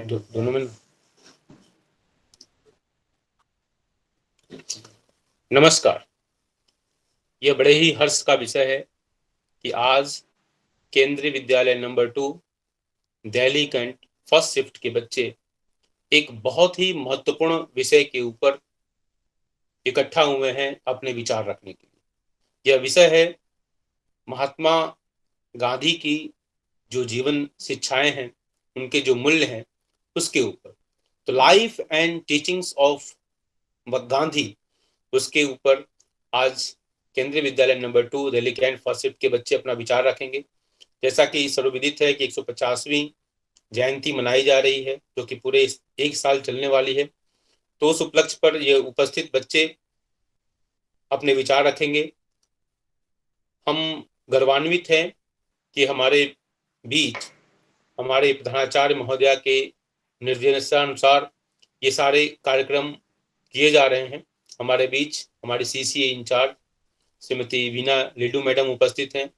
दोनों में। नमस्कार। यह बड़े ही हर्ष का विषय है कि आज Kendriya Vidyalaya number 2 Delhi Cantt first shift के बच्चे एक बहुत ही महत्वपूर्ण विषय के ऊपर इकट्ठा हुए हैं अपने विचार रखने के लिए। यह विषय है महात्मा गांधी की जो जीवन शिक्षाएं हैं, उनके जो मूल्य हैं, उसके ऊपर। तो life and teachings of Gandhi, उसके ऊपर आज Kendriya Vidyalaya number 2 Delhi Cantt first shift के बच्चे अपना विचार रखेंगे। जैसा कि सर्वविदित है कि 150वीं जयंती मनाई जा रही है, जो कि पूरे एक साल चलने वाली है। तो उस उपलक्ष्य पर ये उपस्थित बच्चे अपने विचार रखेंगे। हम गर्वान्वित हैं कि हमारे बीच हमारे प्रधानाचार्य महोदया के निर्देशानुसार ये सारे कार्यक्रम किए जा रहे हैं। हमारे बीच हमारी CCA in charge Shrimati Veena Lidu madam उपस्थित हैं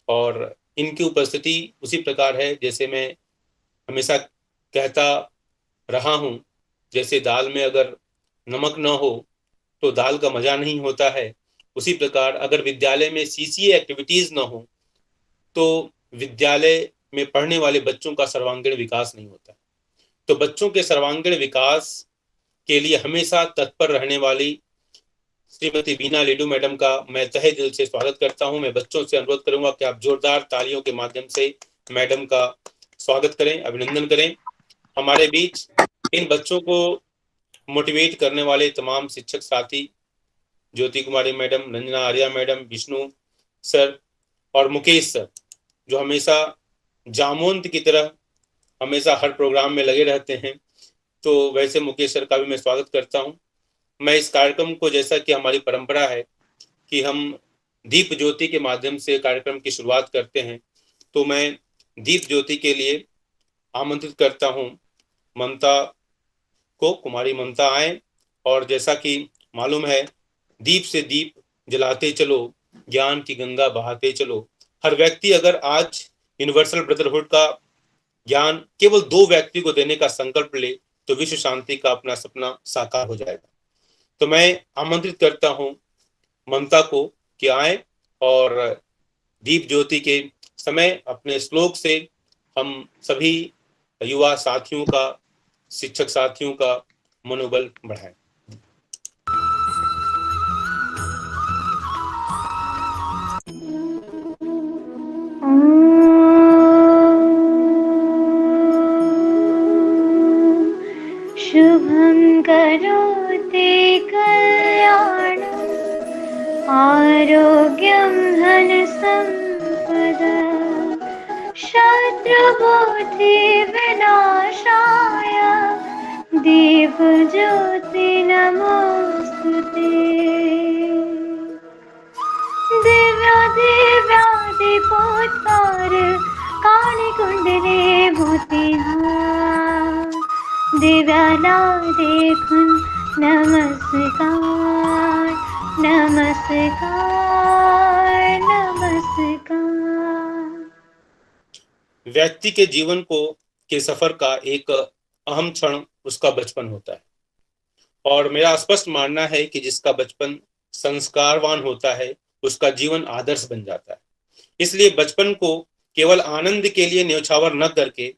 और इनकी उपस्थिति उसी प्रकार है जैसे मैं हमेशा कहता रहा हूँ। जैसे दाल में अगर नमक न हो तो दाल का मजा नहीं होता है, उसी प्रकार अगर विद्यालय में सीसीए एक्टिविटीज न हो तो विद्यालय में पढ़ने वाले बच्चों का सर्वांगीण विकास नहीं होता। तो बच्चों के सर्वांगीण विकास के लिए हमेशा तत्पर रहने वाली श्रीमती वीना लिडू मैडम का मैं तहे दिल से स्वागत करता हूं। मैं बच्चों से अनुरोध करूंगा कि आप जोरदार तालियों के माध्यम से मैडम का स्वागत करें, अभिनंदन करें। हमारे बीच इन बच्चों को मोटिवेट करने वाले तमाम शिक्षक साथी, Jyoti Kumari madam, Ranjana Arya madam, Vishnu sir और मुकेश सर, जो हमेशा जामोंत की तरह हमेशा हर प्रोग्राम में लगे रहते हैं। तो वैसे मुकेश सर का भी मैं स्वागत करता हूं। मैं इस कार्यक्रम को, जैसा कि हमारी परंपरा है कि हम दीप ज्योति के माध्यम से कार्यक्रम की शुरुआत करते हैं, तो मैं दीप ज्योति के लिए आमंत्रित करता हूं ममता को। कुमारी ममता आए और जैसा कि मालूम है, दीप से दीप जलाते चलो, ज्ञान की गंगा बहाते चलो। हर व्यक्ति अगर आज यूनिवर्सल ब्रदरहुड का ज्ञान केवल 2 व्यक्ति को देने का संकल्प ले तो विश्व शांति का अपना सपना साकार हो जाएगा। तो मैं आमंत्रित करता हूं ममता को कि आए और दीप ज्योति के समय अपने श्लोक से हम सभी युवा साथियों का, शिक्षक साथियों का मनोबल बढ़ाएं। शुभं करोति कल्याणं आरोग्यं धनसम्पदा शत्रुबुद्धिविनाशाय दीपज्योति नमोस्तुते। दिव्यादिव्यादिपोत्पार कालिकुण्डले मोतिहार दिव्याला देखुन नमस्कार नमस्कार नमस्कार। व्यक्ति के जीवन के सफर का एक अहम क्षण उसका बचपन होता है और मेरा स्पष्ट मानना है कि जिसका बचपन संस्कारवान होता है उसका जीवन आदर्श बन जाता है। इसलिए बचपन को केवल आनंद के लिए न्यौछावर न करके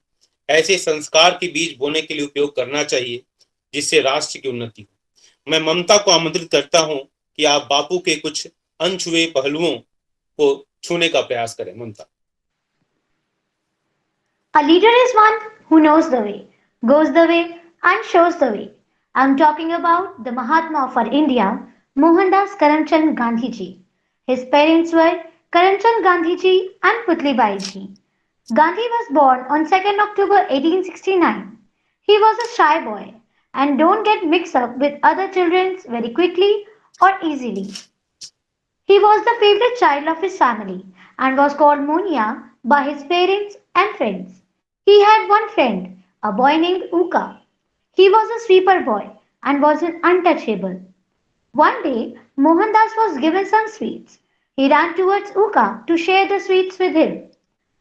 ऐसे संस्कार के बीज बोने के लिए उपयोग करना चाहिए जिससे राष्ट्र की उन्नति हो। मैं ममता को आमंत्रित करता हूं कि आप बापू के कुछ अनछुए पहलुओं को छूने का प्रयास करें। ममता। A leader is one who knows the way, goes the way, and shows the way. I'm talking about the Mahatma of our India, Mohandas Karamchand Gandhi ji. His parents were Karamchand Gandhi ji and Putlibai ji. Gandhi was born on 2nd October 1869. He was a shy boy and don't get mixed up with other children very quickly or easily. He was the favorite child of his family and was called Monia by his parents and friends. He had one friend, a boy named Uka. He was a sweeper boy and was untouchable. One day, Mohandas was given some sweets. He ran towards Uka to share the sweets with him.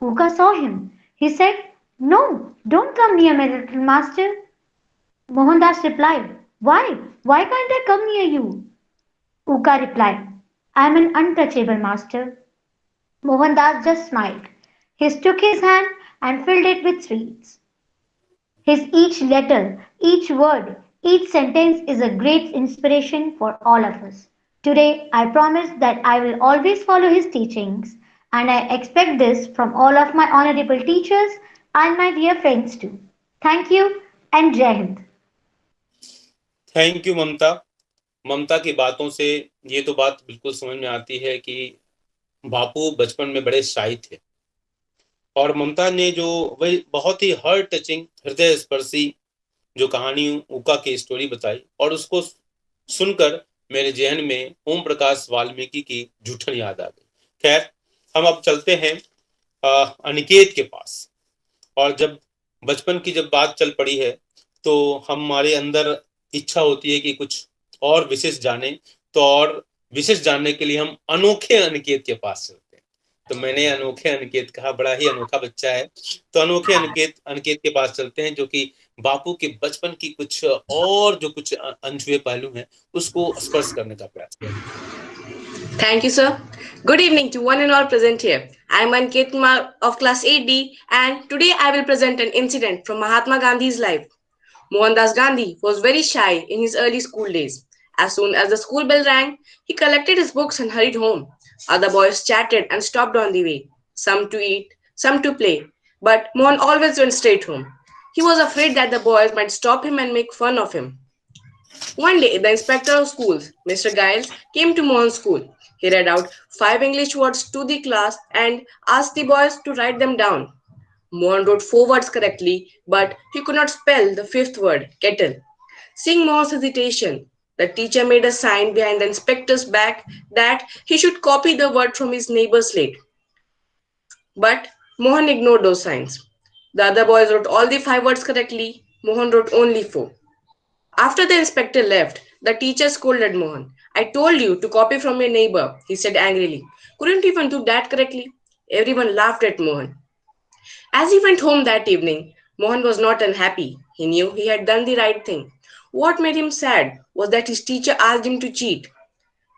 Uka saw him. He said, No, don't come near me, little master. Mohandas replied. Why? Why can't I come near you? Uka replied. I am an untouchable master. Mohandas just smiled. He took his hand and filled it with sweets. His each letter, each word, each sentence is a great inspiration for all of us. Today, I promise that I will always follow his teachings, and I expect this from all of my honorable teachers and my dear friends too. Thank you and Jai Hind. Thank you Mamata. Mamata की बातों से ये तो बात बिल्कुल समझ में आती है कि बापू बचपन में बड़े शाही थे, और ममता ने जो वही बहुत ही हार्ट टचिंग, हृदय स्पर्शी जो कहानी उका की स्टोरी बताई, और उसको सुनकर मेरे जहन में ओम प्रकाश वाल्मीकि की जूठन याद आ गई। खैर, हम अब चलते हैं अनिकेत के पास। और जब बचपन की जब बात चल पड़ी है, तो हमारे अंदर इच्छा होती है कि कुछ और विशेष जाने, तो और विशेष जानने के लिए हम अनोखे अनिकेत के पास चलते हैं। तो मैंने अनोखे अनिकेत कहा, बड़ा ही अनोखा बच्चा है। तो अनोखे अनिकेत अनिकेत के पास चलते हैं, जो कि बापू के बचपन की कुछ और जो कुछ अनछुए पहलू हैं उसको स्पर्श करने का प्रयास करेंगे। Thank you, sir. Good evening to one and all present here. I am Anket Kumar of class 8D, and today I will present an incident from Mahatma Gandhi's life. Mohandas Gandhi was very shy in his early school days. As soon as the school bell rang, he collected his books and hurried home. Other boys chatted and stopped on the way, some to eat, some to play, but Mohan always went straight home. He was afraid that the boys might stop him and make fun of him. One day, the inspector of schools, Mr. Giles, came to Mohan's school. He read out 5 English words to the class and asked the boys to write them down. Mohan wrote 4 words correctly, but he could not spell the fifth word, kettle. Seeing Mohan's hesitation, the teacher made a sign behind the inspector's back that he should copy the word from his neighbor's slate. But Mohan ignored those signs. The other boys wrote all the 5 words correctly. Mohan wrote only 4. After the inspector left, the teacher scolded Mohan. I told you to copy from your neighbor, he said angrily. Couldn't you even do that correctly? Everyone laughed at Mohan. As he went home that evening, Mohan was not unhappy. He knew he had done the right thing. What made him sad was that his teacher asked him to cheat.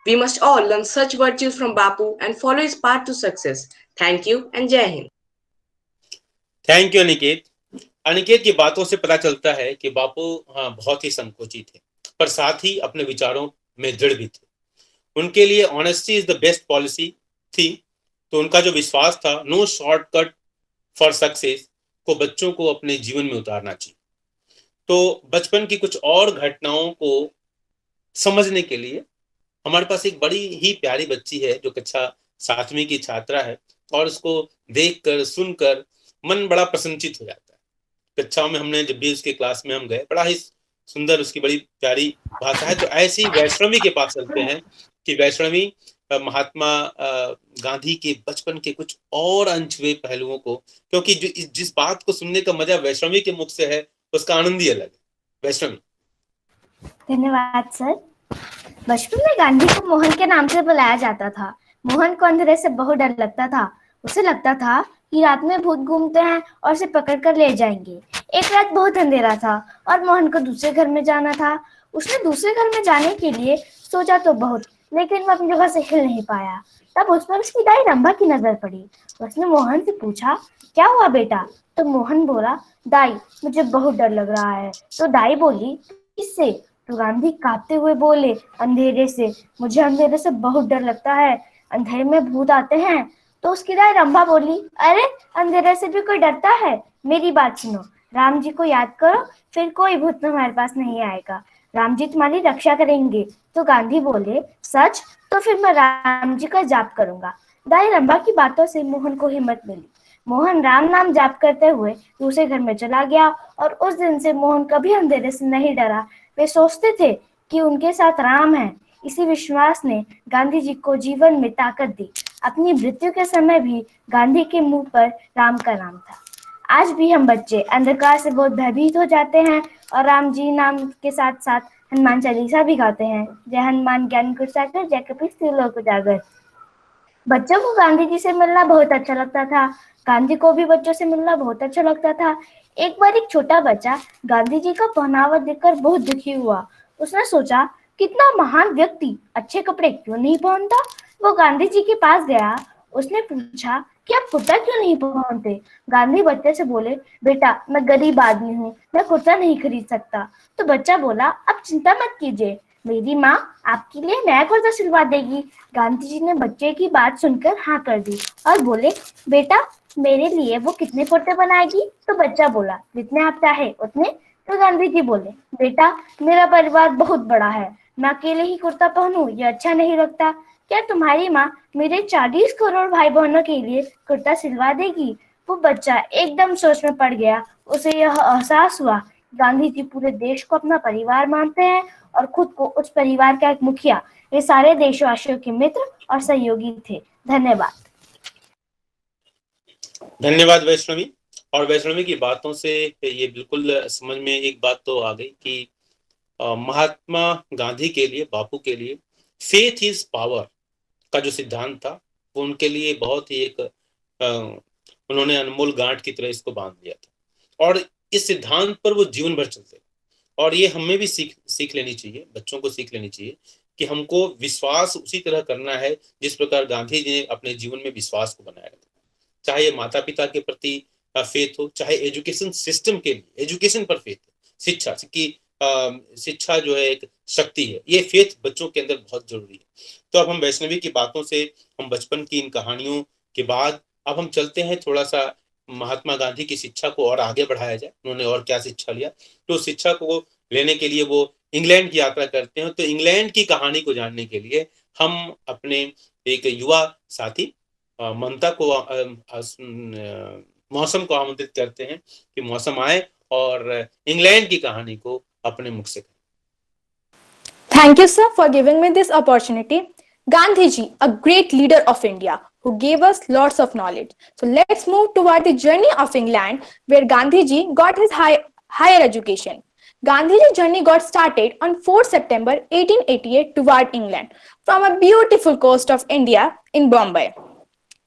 We must all learn such virtues from Bapu and follow his path to success. Thank you and Jai Hind. Thank you Aniket. Aniket की बातों से पता चलता है कि बापू बहुत ही संकोची थे, पर साथ ही अपने विचारों में दृढ़ भी थे। उनके लिए honesty is the best policy थी। तो उनका जो विश्वास था, नो शॉर्टकट फॉर सक्सेस, को बच्चों को अपने जीवन में उतारना चाहिए। तो बचपन की कुछ और घटनाओं को समझने के लिए हमारे पास एक बड़ी ही प्यारी बच्ची है जो कक्षा 7वीं की छात्रा है, और उसको देखकर सुनकर मन बड़ा प्रसन्नचित हो जाता है। कक्षाओं में हमने जब भी उसके क्लास में हम गए, बड़ा ही सुंदर उसकी बड़ी प्यारी भाषा है। तो ऐसी वैष्णवी के पास चलते हैं कि वैष्णवी महात्मा गांधी के बचपन के कुछ और अनछुए पहलुओं को, क्योंकि जिस बात को सुनने का मजा वैष्णवी के मुख से है, उसका आनंद ही अलग है। वैष्णवी। धन्यवाद सर। बचपन में गांधी को मोहन के नाम से बुलाया जाता था। मोहन को अंधेरे से बहुत डर लगता था। उसे लगता था कि रात में भूत घूमते हैं और उसे पकड़ कर ले जाएंगे। एक रात बहुत अंधेरा था और मोहन को दूसरे घर में जाना था। उसने दूसरे घर में जाने के लिए सोचा तो बहुत, लेकिन वह अपनी जगह से हिल नहीं पाया। तब उस पर उसकी दाई रंभा की नजर पड़ी। उसने मोहन से पूछा, क्या हुआ बेटा? तो मोहन बोला, दाई मुझे बहुत डर लग रहा है। तो दाई बोली, किससे? तो गांधी कांपते हुए बोले, अंधेरे से। मुझे अंधेरे से बहुत डर लगता है, अंधेरे में भूत आते हैं। तो उसकी दाई रंभा बोली, अरे अंधेरे से भी कोई डरता है? मेरी बात सुनो, राम जी को याद करो, फिर कोई भूत तुम्हारे पास नहीं आएगा। राम जी तुम्हारी रक्षा करेंगे। तो गांधी बोले, सच? तो फिर मैं राम जी का जाप करूंगा। दाई रंभा की बातों से मोहन को हिम्मत मिली। मोहन राम नाम जाप करते हुए दूसरे घर में चला गया और उस दिन से मोहन कभी अंधेरे से नहीं डरा। वे सोचते थे कि उनके साथ राम है। इसी विश्वास ने गांधी जी को जीवन में ताकत दी। अपनी मृत्यु के समय भी गांधी के मुंह पर राम का नाम था। आज भी हम बच्चे अंधकार से बहुत भयभीत हो जाते हैं और राम जी नाम के साथ साथ हनुमान चालीसा भी गाते हैं। जय हनुमान ज्ञान गुण सागर, जय कपीस तिलोक उजागर। बच्चों को गांधी जी से मिलना बहुत अच्छा लगता था। गांधी को भी बच्चों से मिलना बहुत अच्छा लगता था। एक बार एक छोटा बच्चा गांधी जी का पहनावा देखकर बहुत दुखी हुआ। उसने सोचा, कितना महान व्यक्ति अच्छे कपड़े क्यों नहीं पहनता। वो गांधी जी के पास गया। उसने पूछा कि आप कुर्ता क्यों नहीं पहनते। गांधी बच्चे से बोले, बेटा मैं गरीब आदमी हूँ, मैं कुर्ता नहीं खरीद सकता। तो बच्चा बोला, आप चिंता मत कीजिए, मेरी माँ आपके लिए नया कुर्ता सिलवा देगी। गांधी जी ने बच्चे की बात सुनकर हाँ कर दी और बोले, बेटा मेरे लिए वो कितने कुर्ते बनाएगी। तो बच्चा बोला, जितने आप चाहे उतने। तो गांधी जी बोले, बेटा मेरा परिवार बहुत बड़ा है, मैं अकेले ही कुर्ता पहनूं ये अच्छा नहीं लगता। क्या तुम्हारी माँ मेरे 40 करोड़ भाई बहनों के लिए कुर्ता सिलवा देगी। वो बच्चा एकदम सोच में पड़ गया। उसे यह एहसास हुआ, गांधी जी पूरे देश को अपना परिवार मानते हैं और खुद को उस परिवार का एक मुखिया। वे सारे देशवासियों के मित्र और सहयोगी थे। धन्यवाद। धन्यवाद वैष्णवी। और वैष्णवी की बातों से ये बिल्कुल समझ में एक बात तो आ गई कि महात्मा गांधी के लिए, बापू के लिए फेथ इज पावर का जो सिद्धांत था वो उनके लिए बहुत ही एक उन्होंने अनमोल गांठ की तरह इसको बांध दिया था और इस सिद्धांत पर वो जीवन भर चलते। और ये हमें भी सीख लेनी चाहिए, बच्चों को सीख लेनी चाहिए कि हमको विश्वास उसी तरह करना है जिस प्रकार गांधी जी ने अपने जीवन में विश्वास को बनाया रखा। चाहे ये माता पिता के प्रति फेथ हो, चाहे एजुकेशन सिस्टम के लिए एजुकेशन पर फेथ हो, शिक्षा की शिक्षा जो है एक शक्ति है, ये फेथ बच्चों के अंदर बहुत जरूरी है। तो अब हम वैष्णवी की बातों से, हम बचपन की इन कहानियों के बाद अब हम चलते हैं थोड़ा सा महात्मा गांधी की शिक्षा को और आगे बढ़ाया जाए, उन्होंने और क्या शिक्षा लिया। तो शिक्षा को लेने के लिए वो इंग्लैंड की यात्रा करते हैं। तो इंग्लैंड की कहानी को जानने के लिए हम अपने एक युवा साथी ममता को मौसम को आमंत्रित करते हैं कि मौसम आए और इंग्लैंड की कहानी को अपने मुख से कहें। Thank you, sir, for giving me this opportunity. Gandhiji, a great leader of India who gave us lots of knowledge. So let's move toward the journey of England, where Gandhiji got his higher education. Gandhiji's journey got started on 4 September 1888 toward England from a beautiful coast of India in Bombay.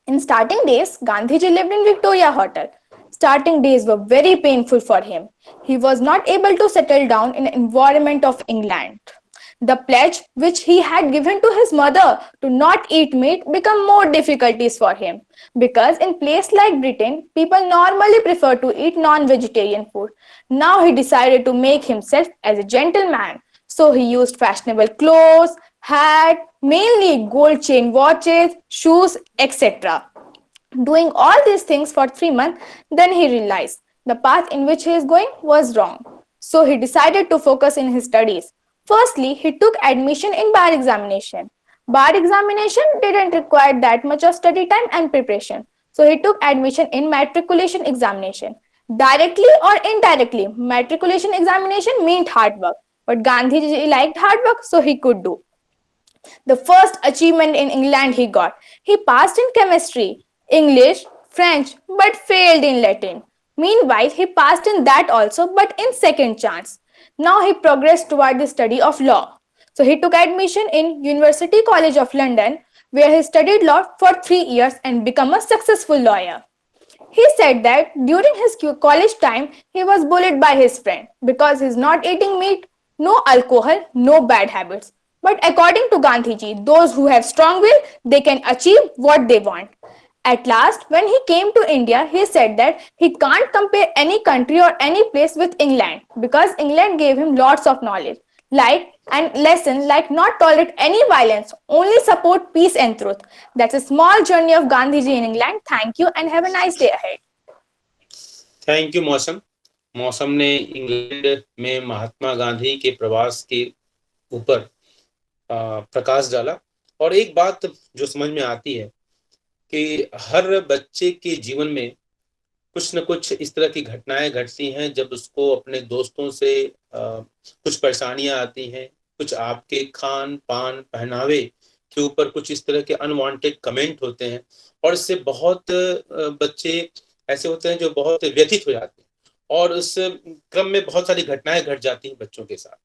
In starting days, Gandhiji lived in Victoria Hotel. Starting days were very painful for him. He was not able to settle down in the environment of England. The pledge which he had given to his mother to not eat meat became more difficulties for him because in place like Britain, people normally prefer to eat non-vegetarian food. Now he decided to make himself as a gentleman. So he used fashionable clothes, hat, mainly gold chain watches, shoes, etc. Doing all these things for 3 months, then he realized the path in which he is going was wrong. So he decided to focus in his studies. Firstly, he took admission in bar examination. Bar examination didn't require that much of study time and preparation. So he took admission in matriculation examination. Directly or indirectly, matriculation examination meant hard work. But Gandhiji liked hard work, so he could do. The first achievement in England he got. He passed in chemistry, English, French, but failed in Latin. Meanwhile, he passed in that also, but in second chance. Now he progressed toward the study of law. So he took admission in University College of London, where he studied law for 3 years and became a successful lawyer. He said that during his college time, he was bullied by his friend because he's not eating meat, no alcohol, no bad habits. But according to Gandhiji, those who have strong will, they can achieve what they want. At last, when he came to India, he said that he can't compare any country or any place with England because England gave him lots of knowledge, like and lesson like not tolerate any violence, only support peace and truth. That's a small journey of Gandhiji in England. Thank you and have a nice day ahead. Thank you मौसम। मौसम ने England में महात्मा गांधी के प्रवास के ऊपर प्रकाश डाला। और एक बात जो समझ में आती है कि हर बच्चे के जीवन में कुछ न कुछ इस तरह की घटनाएं घटती हैं जब उसको अपने दोस्तों से कुछ परेशानियां आती हैं, कुछ आपके खान पान पहनावे के ऊपर कुछ इस तरह के अनवांटेड कमेंट होते हैं और इससे बहुत बच्चे ऐसे होते हैं जो बहुत व्यथित हो जाते हैं और उस क्रम में बहुत सारी घटनाएं घट जाती हैं बच्चों के साथ।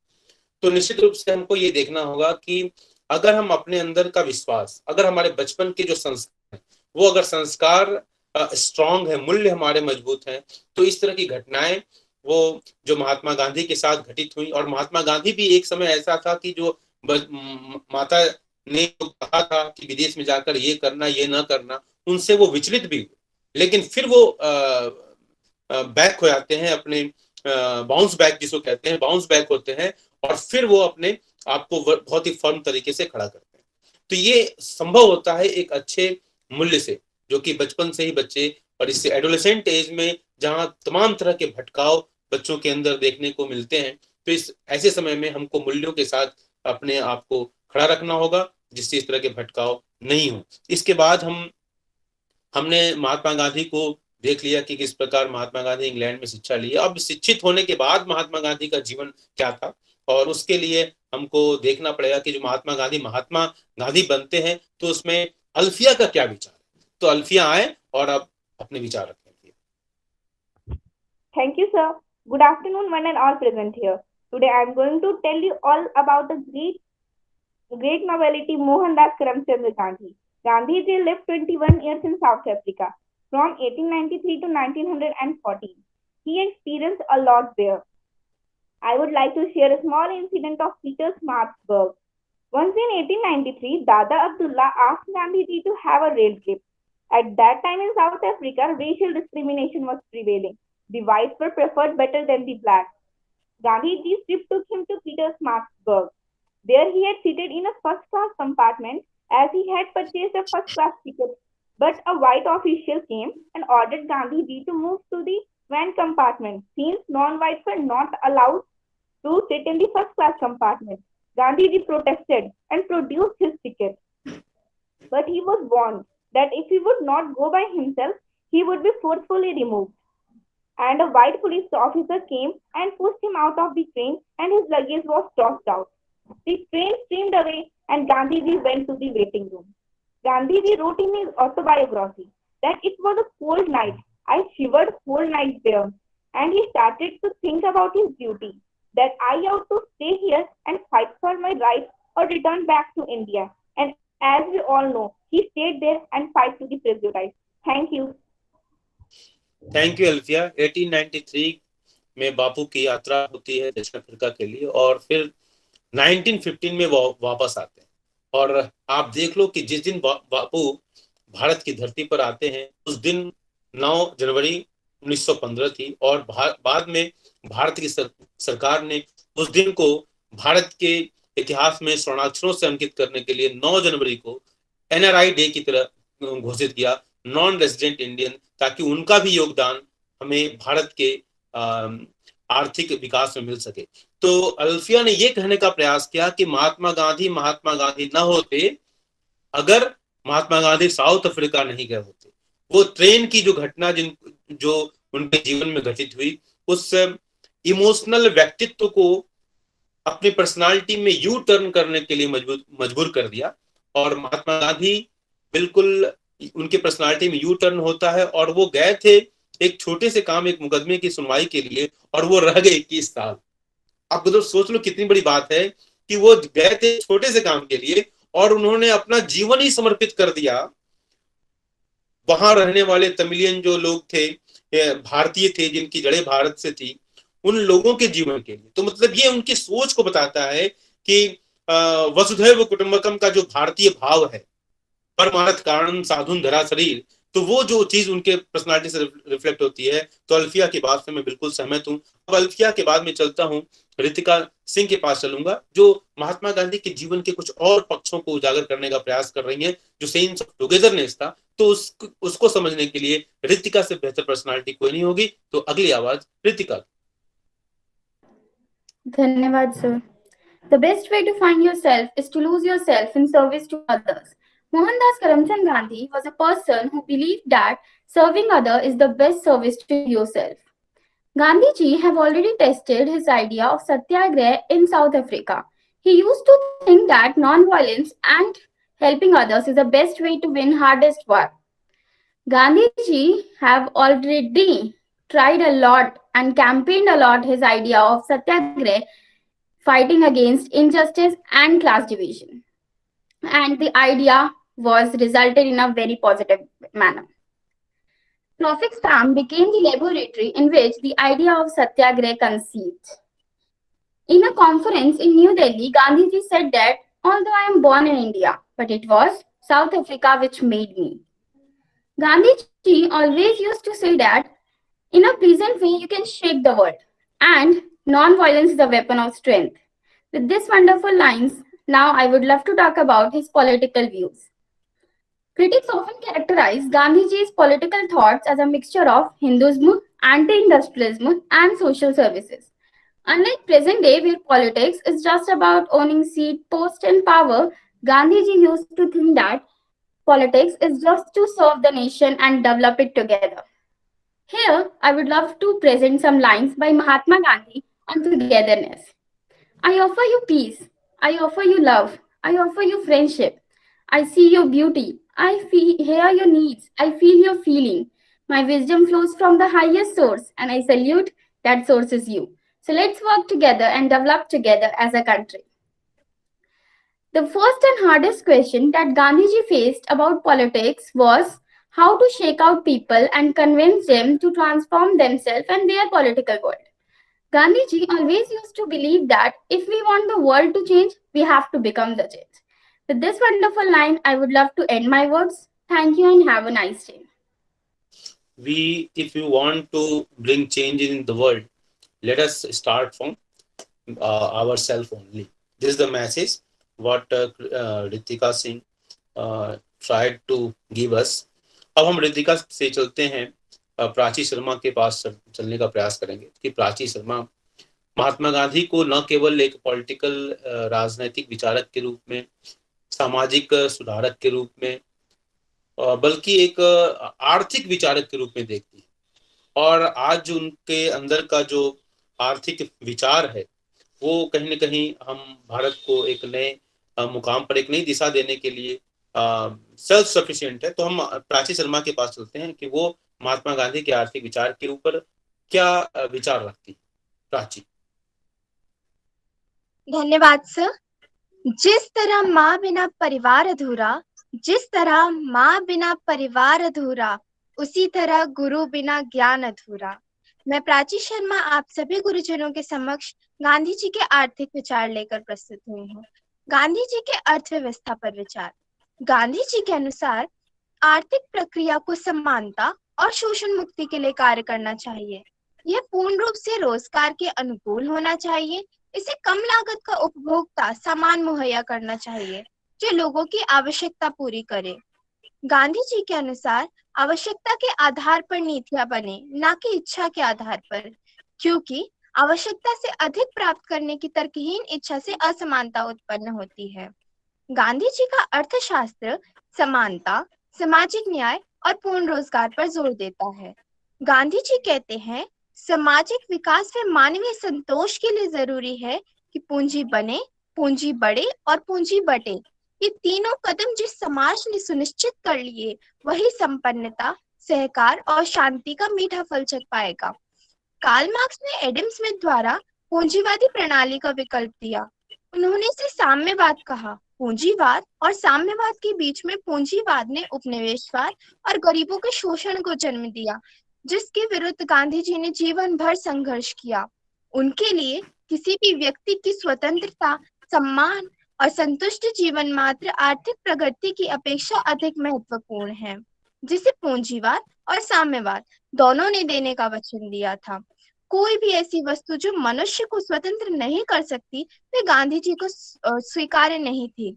तो निश्चित रूप से हमको ये देखना होगा कि अगर हम अपने अंदर का विश्वास, अगर हमारे बचपन के जो संस्कार हैं, वो अगर संस्कार स्ट्रांग है, मूल्य हमारे मजबूत हैं, तो इस तरह की घटनाएं वो जो महात्मा गांधी के साथ घटित हुई, और महात्मा गांधी भी एक समय ऐसा था कि जो माता ने जो कहा था कि विदेश में जाकर ये करना ये न करना, उनसे वो विचलित भी हुए, लेकिन फिर वो बैक हो जाते हैं, अपने बाउंस बैक जिसको कहते हैं, बाउंस बैक होते हैं, और फिर वो अपने आप को बहुत ही फर्म तरीके से खड़ा करते हैं। तो ये संभव होता है एक अच्छे मूल्य से, जो कि बचपन से ही बच्चे, और इससे एडोलेसेंट एज में जहां तमाम तरह के भटकाव बच्चों के अंदर देखने को मिलते हैं, तो इस ऐसे समय में हमको मूल्यों के साथ अपने आप को खड़ा रखना होगा, जिससे इस तरह के भटकाव नहीं हो। इसके बाद हमने महात्मा गांधी को देख लिया कि किस प्रकार महात्मा गांधी इंग्लैंड में शिक्षा ली। अब शिक्षित होने के बाद महात्मा गांधी का जीवन क्या था, और उसके लिए हमको देखना पड़ेगा कि जो महात्मा गांधी बनते हैं, तो उसमें अल्फिया का क्या विचार है। तो अल्फिया आए और अब अपने विचार रखें। Thank you, sir. Good afternoon, one and all present here. Today, I am going to tell you all about the great nobility Mohandas Karamchand Gandhi. Gandhiji lived 21 years in South Africa, from 1893 to 1914. He experienced a lot there. I would like to share a small incident of Pietersburg. Once in 1893, Dada Abdullah asked Gandhiji to have a rail trip. At that time in South Africa, racial discrimination was prevailing. The whites were preferred better than the blacks. Gandhiji's trip took him to Pietersburg. There he had seated in a first-class compartment as he had purchased a first-class ticket. But a white official came and ordered Gandhiji to move to the van compartment, since non-whites were not allowed to sit in the first-class compartment. Gandhiji protested and produced his ticket. But he was warned that if he would not go by himself, he would be forcefully removed. And a white police officer came and pushed him out of the train, and his luggage was tossed out. The train steamed away and Gandhiji went to the waiting room. Gandhiji wrote in his autobiography that it was a cold night. I shivered whole night there. And he started to think about his duty, that I ought to stay here and fight for my rights or return back to India. And as we all know, he stayed there and fight to the prejudice. Thank you. Thank you Alfiya. 1893 में बापू की यात्रा होती है दक्षिण Africa के लिए, और फिर 1915 में वो वापस आते हैं। और आप देख लो कि जिस दिन बापू भारत की धरती पर आते हैं, उस दिन 9 जनवरी 1915 थी, और बाद में भारत की सरकार ने उस दिन को भारत के इतिहास में स्वर्णाक्षरों से अंकित करने के लिए 9 जनवरी को NRI डे की तरह घोषित किया, नॉन रेजिडेंट इंडियन, ताकि उनका भी योगदान हमें भारत के आर्थिक विकास में मिल सके। तो अल्फिया ने यह कहने का प्रयास किया कि महात्मा गांधी न होते अगर महात्मा गांधी साउथ अफ्रीका नहीं गए होते। वो ट्रेन की जो घटना जो उनके जीवन में घटित हुई, उस इमोशनल व्यक्तित्व को अपनी पर्सनालिटी में यू टर्न करने के लिए मजबूर कर दिया, और महात्मा गांधी बिल्कुल उनके पर्सनालिटी में यू टर्न होता है। और वो गए थे एक छोटे से काम, एक मुकदमे की सुनवाई के लिए, और वो रह गए 21 साल। आप तो सोच लो कितनी बड़ी बात है कि वो गए थे छोटे से काम के लिए, और उन्होंने अपना जीवन ही समर्पित कर दिया वहां रहने वाले तमिलियन जो लोग थे, भारतीय थे, जिनकी जड़ें भारत से थी, उन लोगों के जीवन के लिए। तो मतलब ये उनकी सोच को बताता है कि वसुधैव कुटुंबकम का जो भारतीय भाव है, परमार्थ कारण साधुन धरा शरीर, तो वो जो चीज उनके पर्सनालिटी से रिफ्लेक्ट होती है। तो अल्फिया की बात से मैं बिल्कुल सहमत हूँ। अब अल्फिया के बाद में चलता हूँ, रितिका सिंह के पास चलूंगा, जो महात्मा गांधी के जीवन के कुछ और पक्षों को उजागर करने का प्रयास कर रही हैं, जो सेंस ऑफ टुगेदरनेस था। तो उसको समझने के लिए रितिका से बेहतर पर्सनालिटी कोई नहीं होगी। तो अगली आवाज रितिका। धन्यवाद sir. The best way to find yourself is to lose yourself in service to others. Mohandas Karamchand Gandhi was a person who believed that serving others is the best service to yourself. Gandhiji have already tested his idea of satyagraha in South Africa. He used to think that non-violence and helping others is the best way to win hardest war. Gandhiji have already tried a lot and campaigned a lot his idea of satyagraha, fighting against injustice and class division. and the idea was resulted in a very positive manner. Traffic stamp became the laboratory in which the idea of Satyagraha conceived. In a conference in New Delhi, Gandhiji said that although I am born in India, but it was South Africa which made me. Gandhiji always used to say that in a pleasant way you can shake the world, and non-violence is a weapon of strength. With these wonderful lines, now I would love to talk about his political views. Critics often characterize Gandhiji's political thoughts as a mixture of Hinduism, anti-industrialism, and social services. Unlike present day, where politics is just about owning seat, post, and power, Gandhiji used to think that politics is just to serve the nation and develop it together. Here, I would love to present some lines by Mahatma Gandhi on togetherness. I offer you peace. I offer you love. I offer you friendship. I see your beauty. I hear your needs. I feel your feeling. My wisdom flows from the highest source, and I salute that source is you. So let's work together and develop together as a country. The first and hardest question that Gandhiji faced about politics was how to shake out people and convince them to transform themselves and their political world. Gandhiji always used to believe that if we want the world to change, we have to become the change. With this wonderful line, I would love to end my words. Thank you and have a nice day. If you want to bring change in the world, let us start from ourselves only. This is the message what Ritika Singh tried to give us. अब हम रितिका से चलते हैं प्राची शर्मा के पास चलने का प्रयास करेंगे कि प्राची शर्मा महात्मा गांधी को न केवल एक पॉलिटिकल राजनैतिक विचारक के रूप में, सामाजिक सुधारक के रूप में, बल्कि एक आर्थिक विचारक के रूप में देखती है। और आज उनके अंदर का जो आर्थिक विचार है वो कहीं न कहीं हम भारत को एक नए मुकाम पर, एक नई दिशा देने के लिए सेल्फ सफिशिएंट है। तो हम प्राची शर्मा के पास चलते हैं कि वो महात्मा गांधी के आर्थिक विचार के ऊपर क्या विचार रखती है। प्राची। धन्यवाद सर। जिस तरह माँ बिना परिवार अधूरा, जिस तरह माँ बिना परिवार अधूरा, उसी तरह गुरु बिना ज्ञान अधूरा। मैं प्राची शर्मा आप सभी गुरुजनों के समक्ष गांधी जी के आर्थिक विचार लेकर प्रस्तुत हुई हूँ। गांधी जी के अर्थव्यवस्था पर विचार। गांधी जी के अनुसार आर्थिक प्रक्रिया को समानता और शोषण मुक्ति के लिए कार्य करना चाहिए। यह पूर्ण रूप से रोजगार के अनुकूल होना चाहिए। इसे कम लागत का उपभोक्ता सामान मुहैया करना चाहिए जो लोगों की आवश्यकता पूरी करे। गांधी जी के अनुसार आवश्यकता के आधार पर नीतियां बने, न कि इच्छा के आधार पर, क्योंकि आवश्यकता से अधिक प्राप्त करने की तर्कहीन इच्छा से असमानता उत्पन्न होती है। गांधी जी का अर्थशास्त्र समानता, सामाजिक न्याय और पूर्ण रोजगार पर जोर देता है। गांधी जी कहते हैं सामाजिक विकास व मानवीय संतोष के लिए जरूरी है कि पूंजी बने, पूंजी बढ़े और पूंजी बटे। ये तीनों कदम जिस समाज ने सुनिश्चित कर लिए वही संपन्नता, सहकार और शांति का मीठा फल चख पाएगा। कार्ल मार्क्स ने एडम स्मिथ द्वारा पूंजीवादी प्रणाली का विकल्प दिया। उन्होंने इसे साम्यवाद कहा। पूंजीवाद और साम्यवाद के बीच में पूंजीवाद ने उपनिवेशवाद और गरीबों के शोषण को जन्म दिया, जिसके विरुद्ध गांधी जी ने जीवन भर संघर्ष किया। उनके लिए किसी भी व्यक्ति की स्वतंत्रता, सम्मान और संतुष्ट जीवन मात्र आर्थिक प्रगति की अपेक्षा अधिक महत्वपूर्ण है, जिसे पूंजीवाद और साम्यवाद दोनों ने देने का वचन दिया था। कोई भी ऐसी वस्तु जो मनुष्य को स्वतंत्र नहीं कर सकती वे गांधी जी को स्वीकार्य नहीं थी।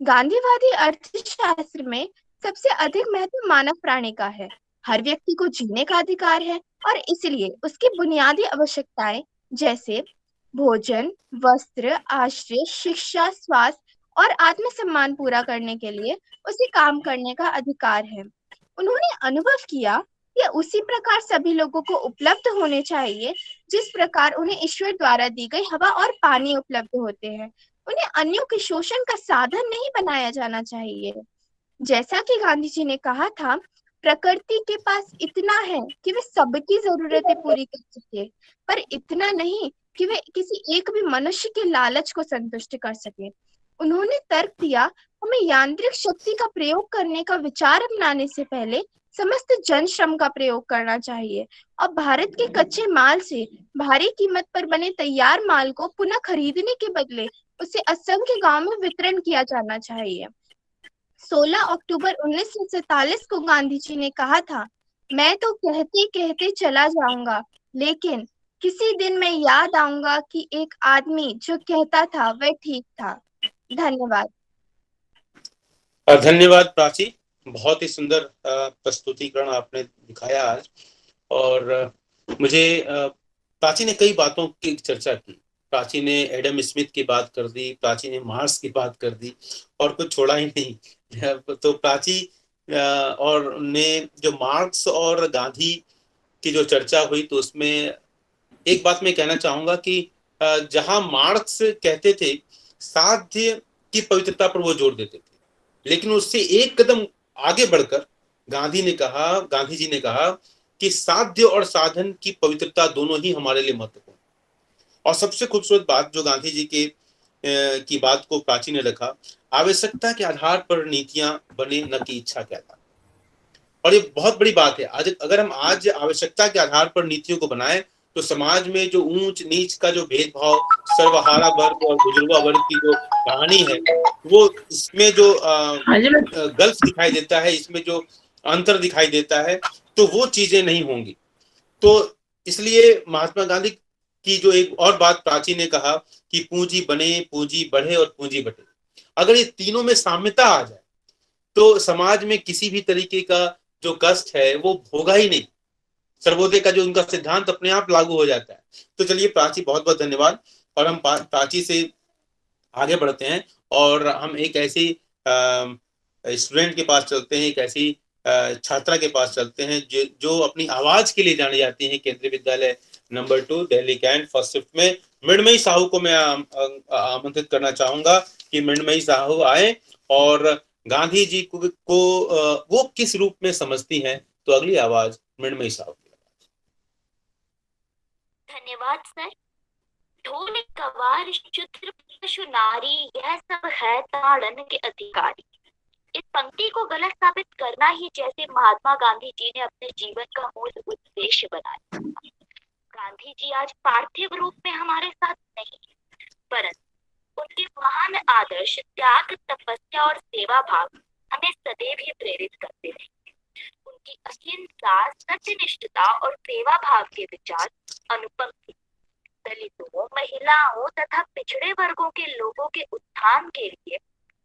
गांधीवादी अर्थशास्त्र में सबसे अधिक महत्व मानव प्राणी का है। हर व्यक्ति को जीने का अधिकार है और इसलिए उसकी बुनियादी आवश्यकताएं जैसे भोजन, वस्त्र, आश्रय, शिक्षा, स्वास्थ्य और आत्मसम्मान पूरा करने के लिए उसे काम करने का अधिकार है। उन्होंने अनुभव किया कि उसी प्रकार सभी लोगों को उपलब्ध होने चाहिए जिस प्रकार उन्हें ईश्वर द्वारा दी गई हवा और पानी उपलब्ध होते हैं। उन्हें अन्यों के शोषण का साधन नहीं बनाया जाना चाहिए। जैसा कि गांधी जी ने कहा था, प्रकृति के पास इतना है कि वे सबकी जरूरतें पूरी कर सके, पर इतना नहीं कि वे किसी एक भी मनुष्य के लालच को संतुष्ट कर सके। उन्होंने तर्क दिया, हमें यांत्रिक शक्ति का प्रयोग करने का विचार अपनाने से पहले समस्त जन श्रम का प्रयोग करना चाहिए और भारत के कच्चे माल से भारी कीमत पर बने तैयार माल को पुनः खरीदने के बदले उसे असंख्य गांव में वितरण किया जाना चाहिए। 16 अक्टूबर 1947 को गांधी जी ने कहा था, मैं तो कहते कहते चला जाऊंगा, लेकिन किसी दिन मैं याद आऊंगा कि एक आदमी जो कहता था वह ठीक था। धन्यवाद। धन्यवाद प्राची, बहुत ही सुंदर प्रस्तुतिकरण आपने दिखाया आज। और मुझे प्राची ने कई बातों की चर्चा की। प्राची ने एडम स्मिथ की बात कर दी, प्राची ने मार्क्स की बात कर दी और कुछ छोड़ा ही नहीं। तो प्राची और ने जो मार्क्स और गांधी की जो चर्चा हुई, तो उसमें एक बात मैं कहना चाहूंगा कि जहां मार्क्स कहते थे साध्य की पवित्रता पर वो जोर देते थे, लेकिन उससे एक कदम आगे बढ़कर गांधी जी ने कहा कि साध्य और साधन की पवित्रता दोनों ही हमारे लिए महत्वपूर्ण। और सबसे खूबसूरत बात जो गांधी जी के की बात को प्राची ने रखा, आवश्यकता के आधार पर नीतियां बने, न कि इच्छा के आधार। और ये बहुत बड़ी बात है। आज अगर हम आज आवश्यकता के आधार पर नीतियों को बनाएं, तो समाज में जो ऊंच नीच का जो भेदभाव, सर्वहारा वर्ग और बुजुर्गा वर्ग की जो कहानी है, वो इसमें जो गल्फ दिखाई देता है, इसमें जो अंतर दिखाई देता है, तो वो चीजें नहीं होंगी। तो इसलिए महात्मा गांधी की जो एक और बात प्राची ने कहा कि पूंजी बने, पूंजी बढ़े और पूंजी बटे। अगर ये तीनों में साम्यता आ जाए तो समाज में किसी भी तरीके का जो कष्ट है वो होगा ही नहीं। सर्वोदय का जो उनका सिद्धांत अपने आप लागू हो जाता है। तो चलिए प्राची, बहुत बहुत धन्यवाद। और हम प्राची से आगे बढ़ते हैं और हम एक ऐसी स्टूडेंट के पास चलते हैं, एक ऐसी छात्रा के पास चलते हैं जो अपनी आवाज के लिए जानी जाती है। Kendriya Vidyalaya number 2 Delhi Cantt first shift में मृणमयी साहू को मैं आमंत्रित करना चाहूंगा कि मृणमयी साहू आए और गांधी जी को वो किस रूप में समझती हैं। तो अगली आवाज मृणमयी साहू की। धन्यवाद सर। ढोल कवार शूद्र पशु नारी, यह सब है ताड़न के अधिकारी। इस पंक्ति को गलत साबित करना ही जैसे महात्मा गांधी जी ने अपने जीवन का मूल उद्देश्य बनाया। गांधी जी आज पार्थिव रूप में हमारे साथ नहीं, परंतु उनके महान आदर्श त्याग, तपस्या और सेवा भाव हमें सदैव ही प्रेरित करते रहे। उनकी अहिंसा, सत्यनिष्ठता और सेवा भाव के विचार अनुपम थे। दलितों, महिलाओं तथा पिछड़े वर्गों के लोगों के उत्थान के लिए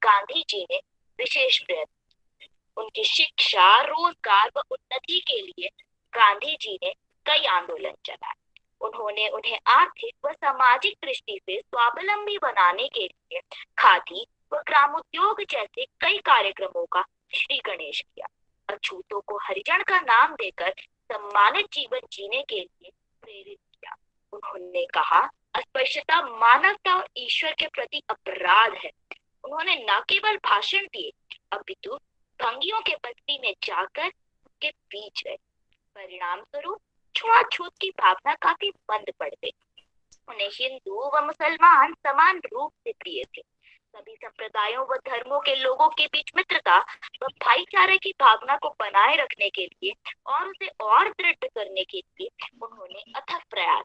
गांधी जी ने विशेष प्रयत्न। उनकी शिक्षा, रोजगार व उन्नति के लिए गांधी जी ने कई आंदोलन चलाए। उन्होंने उन्हें आर्थिक व सामाजिक दृष्टि से स्वावलंबी बनाने के लिए खादी व ग्रामोद्योग जैसे कई कार्यक्रमों का श्री गणेश किया। अछूतों को हरिजन का नाम देकर सम्मानित जीवन जीने के लिए प्रेरित किया। उन्होंने कहा, अस्पृश्यता मानवता और ईश्वर के प्रति अपराध है। उन्होंने न केवल भाषण दिए, अपितु भंगियों के बस्ती में जाकर उनके बीच रहे। परिणाम स्वरूप छुआछूत की भावना काफी मंद पड़ गई। उन्हें हिंदू व मुसलमान समान रूप से प्रिय थे। सभी संप्रदायों व धर्मों के लोगों के बीच मित्रता व भाईचारे की भावना को बनाए रखने के लिए और उसे और दृढ़ करने के लिए उन्होंने अथक प्रयास।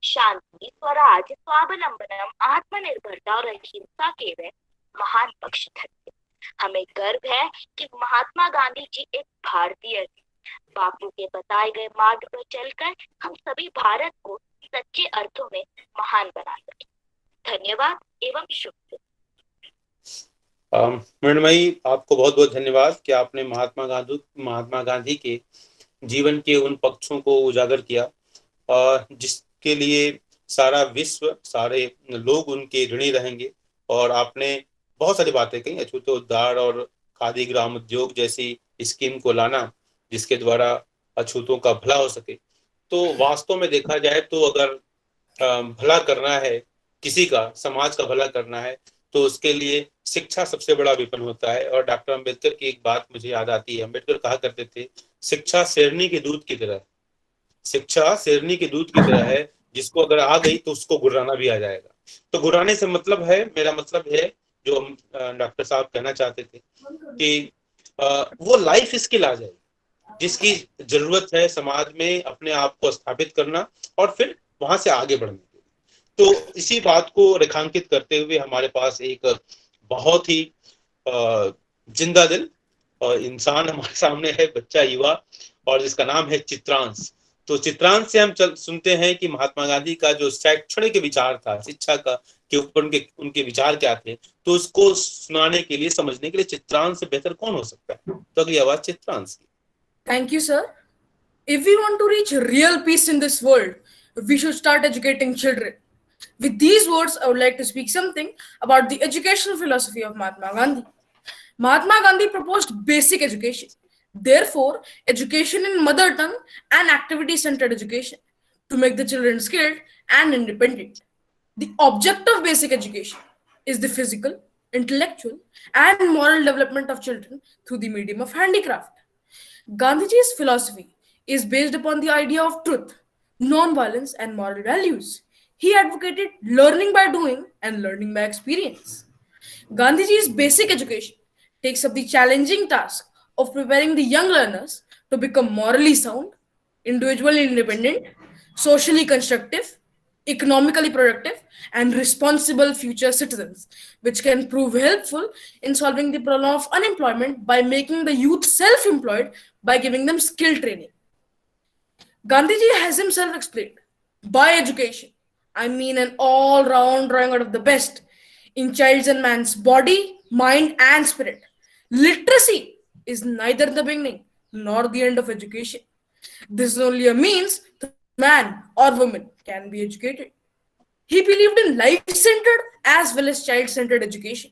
शांति, स्वराज, स्वावलंबनम, आत्मनिर्भरता और अहिंसा के वे महान पक्षधर थे। हमें गर्व है कि महात्मा गांधी जी एक भारतीय थे। बापू के बताए गए मार्ग पर चलकर हम सभी भारत को सच्चे अर्थों में महान बना सके। धन्यवाद एवं शुभ दिन। मृणमयी, आपको बहुत बहुत धन्यवाद कि आपने महात्मा गांधी के जीवन के उन पक्षों को उजागर किया और जिसके लिए सारा विश्व, सारे लोग उनके ऋणी रहेंगे। और आपने बहुत सारी बातें कही, अछूते उद्धार और खादी ग्राम उद्योग जैसी स्कीम को लाना जिसके द्वारा अछूतों का भला हो सके। तो वास्तव में देखा जाए तो अगर भला करना है, किसी का, समाज का भला करना है, तो उसके लिए शिक्षा सबसे बड़ा विपन होता है। और डॉक्टर अंबेडकर की एक बात मुझे याद आती है। अंबेडकर कहा करते थे, शिक्षा शेरनी के दूध की तरह, शिक्षा शेरनी के दूध की तरह है, जिसको अगर आ गई तो उसको गुर्राना भी आ जाएगा। तो गुर्राने से मतलब है, मेरा मतलब है जो हम डॉक्टर साहब कहना चाहते थे कि वो लाइफ स्किल आ जाए जिसकी जरूरत है समाज में अपने आप को स्थापित करना और फिर वहां से आगे बढ़ने के लिए। तो इसी बात को रेखांकित करते हुए हमारे पास एक बहुत ही जिंदा दिल और इंसान हमारे सामने है, बच्चा युवा, और जिसका नाम है चित्रांश। तो चित्रांश से हम सुनते हैं कि महात्मा गांधी का जो शैक्षणिक विचार था, शिक्षा का के ऊपर उनके विचार क्या थे, तो उसको सुनाने के लिए, समझने के लिए चित्रांश से बेहतर कौन हो सकता है। तो अगली आवाज चित्रांश की। Thank you, sir. If we want to reach real peace in this world, we should start educating children. With these words, I would like to speak something about the educational philosophy of Mahatma Gandhi. Mahatma Gandhi proposed basic education. Therefore, education in mother tongue and activity-centered education to make the children skilled and independent. The object of basic education is the physical, intellectual, and moral development of children through the medium of handicraft. Gandhiji's philosophy is based upon the idea of truth, non-violence, and moral values. He advocated learning by doing and learning by experience. Gandhiji's basic education takes up the challenging task of preparing the young learners to become morally sound, individually independent, socially constructive, economically productive, and responsible future citizens, which can prove helpful in solving the problem of unemployment by making the youth self-employed by giving them skill training. Gandhiji has himself explained, by education, I mean an all-round drawing out of the best in child's and man's body, mind, and spirit. Literacy is neither the beginning nor the end of education. This is only a means that man or woman can be educated. He believed in life-centered as well as child-centered education.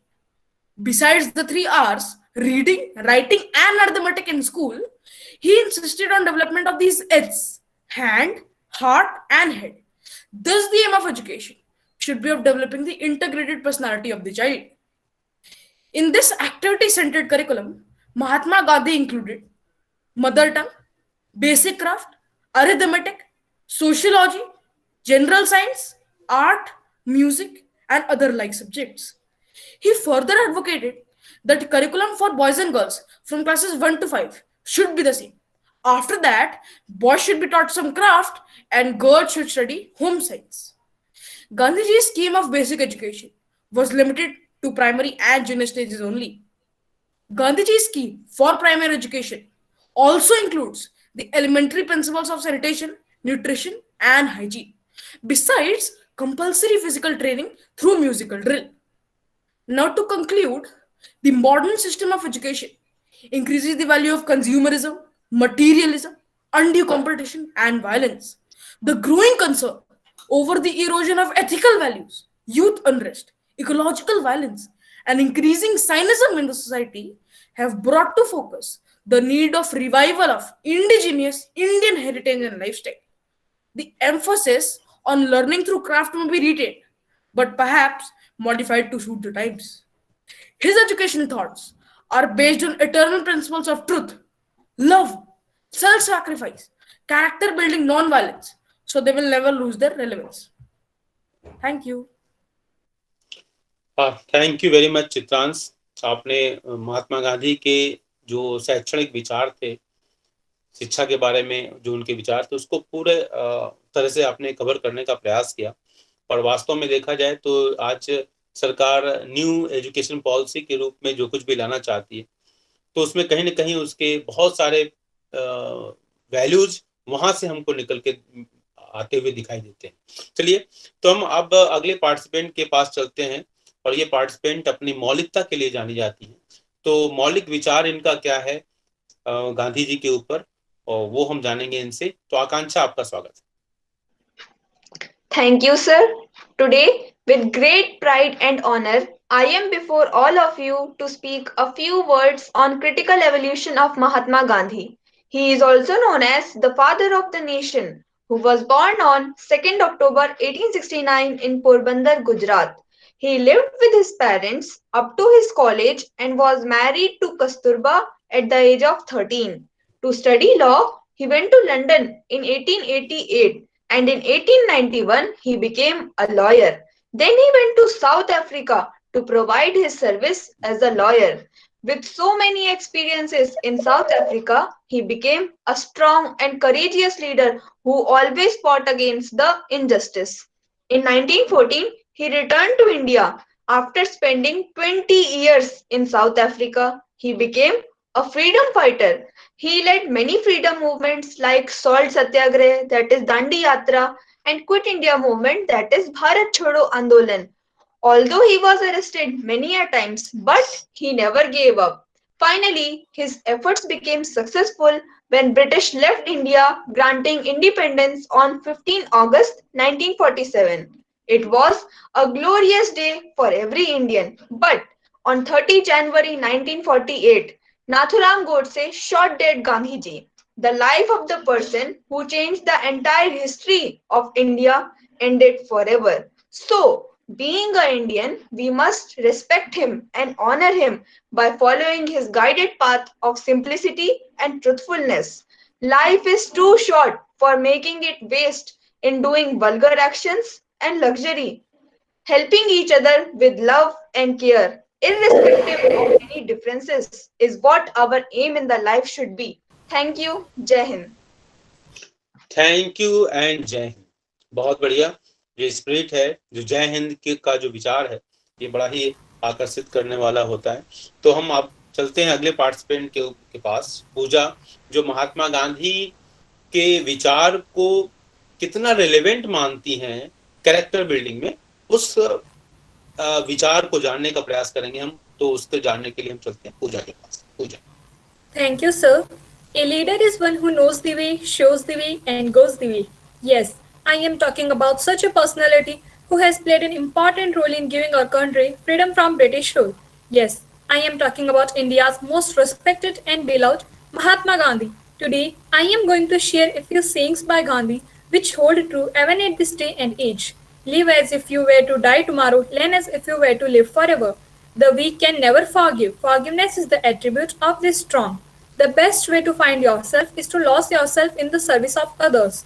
Besides the 3 R's, reading, writing, and arithmetic in school, he insisted on development of these H's, hand, heart, and head. Thus, the aim of education should be of developing the integrated personality of the child. In this activity-centered curriculum, Mahatma Gandhi included mother tongue, basic craft, arithmetic, sociology, general science, art, music, and other like subjects. He further advocated that curriculum for boys and girls from classes 1 to 5 should be the same. After that, boys should be taught some craft and girls should study home science. Gandhiji's scheme of basic education was limited to primary and junior stages only. Gandhiji's scheme for primary education also includes the elementary principles of sanitation, nutrition, and hygiene, besides compulsory physical training through musical drill. Now, to conclude, the modern system of education increases the value of consumerism, materialism, undue competition, and violence. The growing concern over the erosion of ethical values, youth unrest, ecological violence, and increasing cynicism in the society have brought to focus the need of revival of indigenous Indian heritage and lifestyle. The emphasis on learning through craft may be retained, but perhaps modified to suit the times. His education thoughts are based on eternal principles of truth, love, self-sacrifice, character-building non-violence, so they will never lose their relevance. Thank you. Thank you very much Chitransh. आपने महात्मा गांधी के जो शैक्षणिक विचार थे, शिक्षा के बारे में जो उनके विचार थे, उसको पूरे तरह से आपने कवर करने का प्रयास किया। और वास्तव में देखा जाए तो आज सरकार न्यू एजुकेशन पॉलिसी के रूप में जो कुछ भी लाना चाहती है, तो उसमें कहीं ना कहीं उसके बहुत सारे वैल्यूज वहां से हमको निकल के आते हुए दिखाई देते हैं। चलिए, तो हम अब अगले पार्टिसिपेंट के पास चलते हैं, और ये पार्टिसिपेंट अपनी मौलिकता के लिए जानी जाती है। तो मौलिक विचार इनका क्या है गांधी जी के ऊपर, और वो हम जानेंगे इनसे। तो आकांक्षा, आपका स्वागत है। Thank you, sir. Today, with great pride and honor, I am before all of you to speak a few words on critical evolution of Mahatma Gandhi. He is also known as the father of the nation, who was born on 2nd October 1869 in Porbandar, Gujarat. He lived with his parents up to his college and was married to Kasturba at the age of 13. To study law, he went to London in 1888. And in 1891, he became a lawyer. Then he went to South Africa to provide his service as a lawyer. With so many experiences in South Africa, he became a strong and courageous leader who always fought against the injustice. In 1914, he returned to India. After spending 20 years in South Africa, he became a freedom fighter. He led many freedom movements like Salt Satyagrah, that is Dandi Yatra, and Quit India movement, that is Bharat Chodo Andolan. Although he was arrested many a times, but he never gave up. Finally, his efforts became successful when British left India, granting independence on 15 August 1947. It was a glorious day for every Indian, but on 30 January 1948, Nathuram Godse shot dead Gandhiji. The life of the person who changed the entire history of India ended forever. So, being an Indian, we must respect him and honor him by following his guided path of simplicity and truthfulness. Life is too short for making it waste in doing vulgar actions and luxury. Helping each other with love and care, irrespective of any differences, is what our aim in the life should be. Thank you. Jai Hind. Thank you and जय हिंद। बहुत बढ़िया। ये spirit है जो जय हिंद के का जो विचार है ये बड़ा ही आकर्षित करने वाला होता है। तो हम अब चलते हैं अगले पार्टिसिपेंट के पास, पूजा, जो महात्मा गांधी के विचार को कितना रिलेवेंट मानती हैं कैरेक्टर बिल्डिंग में, उस विचार को जानने का प्रयास करेंगे हम। तो उसको जानने के लिए हम चलते हैं पूजा के पास। पूजा। Thank you, sir. A leader is one who knows the way, shows the way, and goes the way. Yes, I am talking about such a personality who has played an important role in giving our country freedom from British rule. Yes, I am talking about India's most respected and beloved Mahatma Gandhi. Today, I am going to share a few sayings by Gandhi which hold true even at this day and age. Live as if you were to die tomorrow, learn as if you were to live forever. The weak can never forgive. Forgiveness is the attribute of the strong. The best way to find yourself is to lose yourself in the service of others.